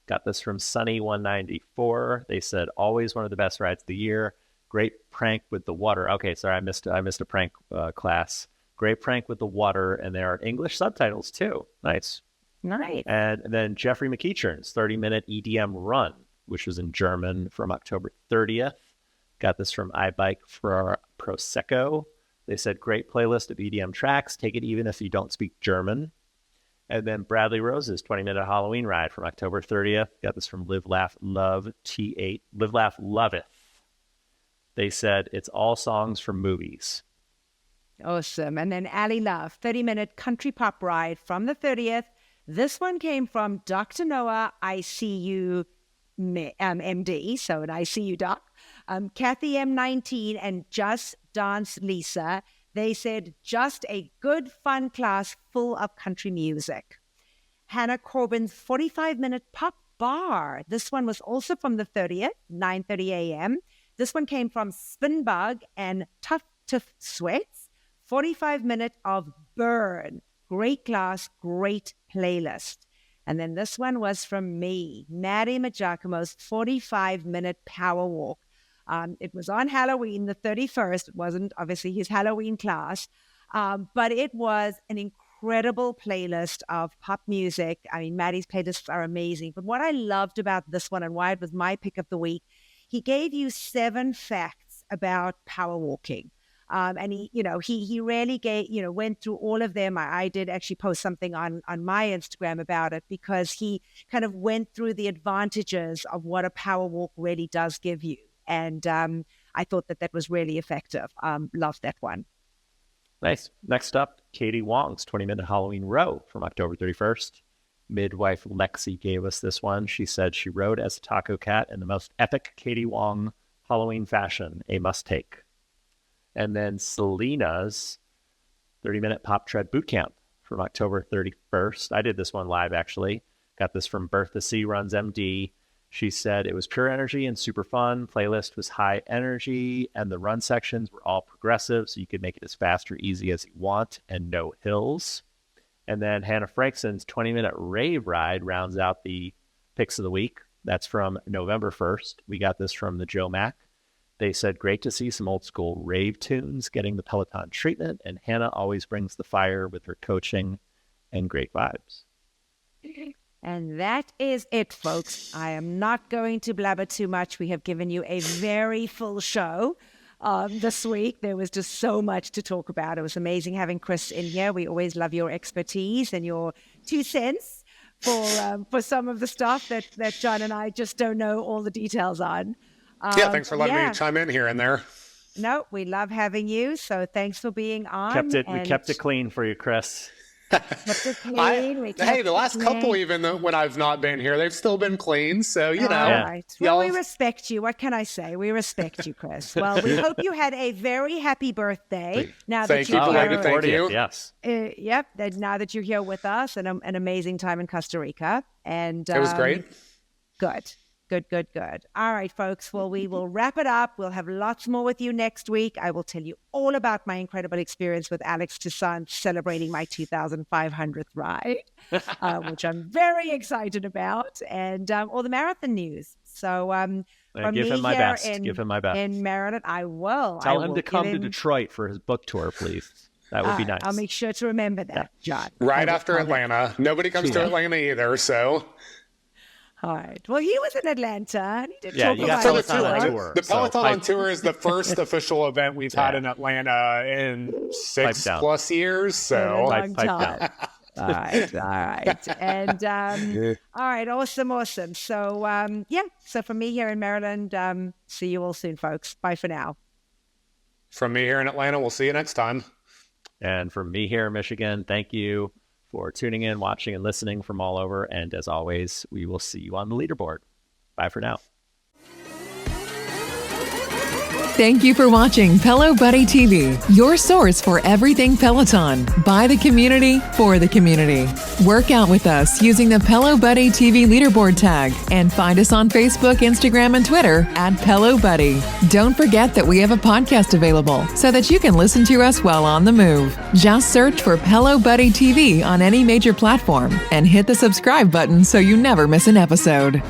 Speaker 1: Got this from Sunny194. They said always one of the best rides of the year. Great prank with the water. Okay, sorry, I missed a prank class. Great prank with the water, and there are English subtitles too. Nice. And then Jeffrey McEachern's 30-minute EDM run, which was in German, from October 30th. Got this from iBike for Prosecco. They said great playlist of EDM tracks. Take it even if you don't speak German. And then Bradley Rose's 20-minute Halloween ride from October 30th. Got this from Live Laugh Love T8. Live Laugh Loveth. They said it's all songs from movies.
Speaker 2: Awesome. And then Ali Love, 30-minute country pop ride from the 30th. This one came from Dr. Noah, ICU MD, so an ICU doc. Kathy M19 and Just Dance Lisa. They said just a good, fun class full of country music. Hannah Corbin's 45-minute pop bar. This one was also from the 30th, 9:30 a.m. This one came from Spinbug and Tough Sweats. 45-minute of Burn. Great class, great playlist. And then this one was from me, Maddie Majacomo's 45-minute power walk. It was on Halloween, the 31st. It wasn't obviously his Halloween class, but it was an incredible playlist of pop music. I mean, Maddie's playlists are amazing. But what I loved about this one and why it was my pick of the week, he gave you 7 facts about power walking. And he really went through all of them. I did actually post something on my Instagram about it because he kind of went through the advantages of what a power walk really does give you. And I thought that was really effective. Loved that one.
Speaker 1: Nice. Next up, Katie Wong's 20-minute Halloween row from October 31st. Midwife Lexi gave us this one. She said she rode as a taco cat in the most epic Katie Wong Halloween fashion, a must-take. And then Selena's 30-minute Pop Tread Bootcamp from October 31st. I did this one live, actually. Got this from Bertha C. Runs MD. She said it was pure energy and super fun. Playlist was high energy, and the run sections were all progressive, so you could make it as fast or easy as you want, and no hills. And then Hannah Frankson's 20-minute rave ride rounds out the picks of the week. That's from November 1st. We got this from the Joe Mac. They said, great to see some old school rave tunes getting the Peloton treatment, and Hannah always brings the fire with her coaching and great vibes.
Speaker 2: And that is it, folks. I am not going to blabber too much. We have given you a very full show this week. There was just so much to talk about. It was amazing having Chris in here. We always love your expertise and your 2 cents for some of the stuff that John and I just don't know all the details on.
Speaker 4: Thanks for letting me chime in here and there.
Speaker 2: No, we love having you. So thanks for being on.
Speaker 1: We kept it clean for you, Chris.
Speaker 2: Kept it clean.
Speaker 4: The last couple, even when I've not been here, they've still been clean. So, you know.
Speaker 2: All right. Well, we respect you. What can I say? We respect you, Chris. Well, we hope you had a very happy birthday.
Speaker 4: Thank you. Thank you.
Speaker 1: Yes.
Speaker 2: Yep. Now that you're here with us, and an amazing time in Costa Rica. And
Speaker 4: it was great.
Speaker 2: Good. All right, folks. Well, we will wrap it up. We'll have lots more with you next week. I will tell you all about my incredible experience with Alex Toussaint celebrating my 2,500th ride, which I'm very excited about, and all the marathon news. So
Speaker 1: give him my best. Give him my best.
Speaker 2: In Maryland, I will.
Speaker 1: Tell him to come to Detroit for his book tour, please. That would be nice.
Speaker 2: I'll make sure to remember that, John.
Speaker 4: Right after Atlanta. Nobody comes to Atlanta either, so...
Speaker 2: All right. Well, he was in Atlanta. And he did
Speaker 1: you got Peloton on tour.
Speaker 4: The Peloton on tour is the first official event we've had in Atlanta in 6+ years. So
Speaker 2: pipe down. All right. And all right, awesome. So so from me here in Maryland, see you all soon, folks. Bye for now.
Speaker 4: From me here in Atlanta, we'll see you next time.
Speaker 1: And from me here in Michigan, thank you for tuning in, watching, and listening from all over. And as always, we will see you on the leaderboard. Bye for now.
Speaker 3: Thank you for watching Pelo Buddy TV, your source for everything Peloton, by the community, for the community. Work out with us using the Pelo Buddy TV leaderboard tag, and find us on Facebook, Instagram, and Twitter at Pelo Buddy. Don't forget that we have a podcast available so that you can listen to us while on the move. Just search for Pelo Buddy TV on any major platform and hit the subscribe button so you never miss an episode.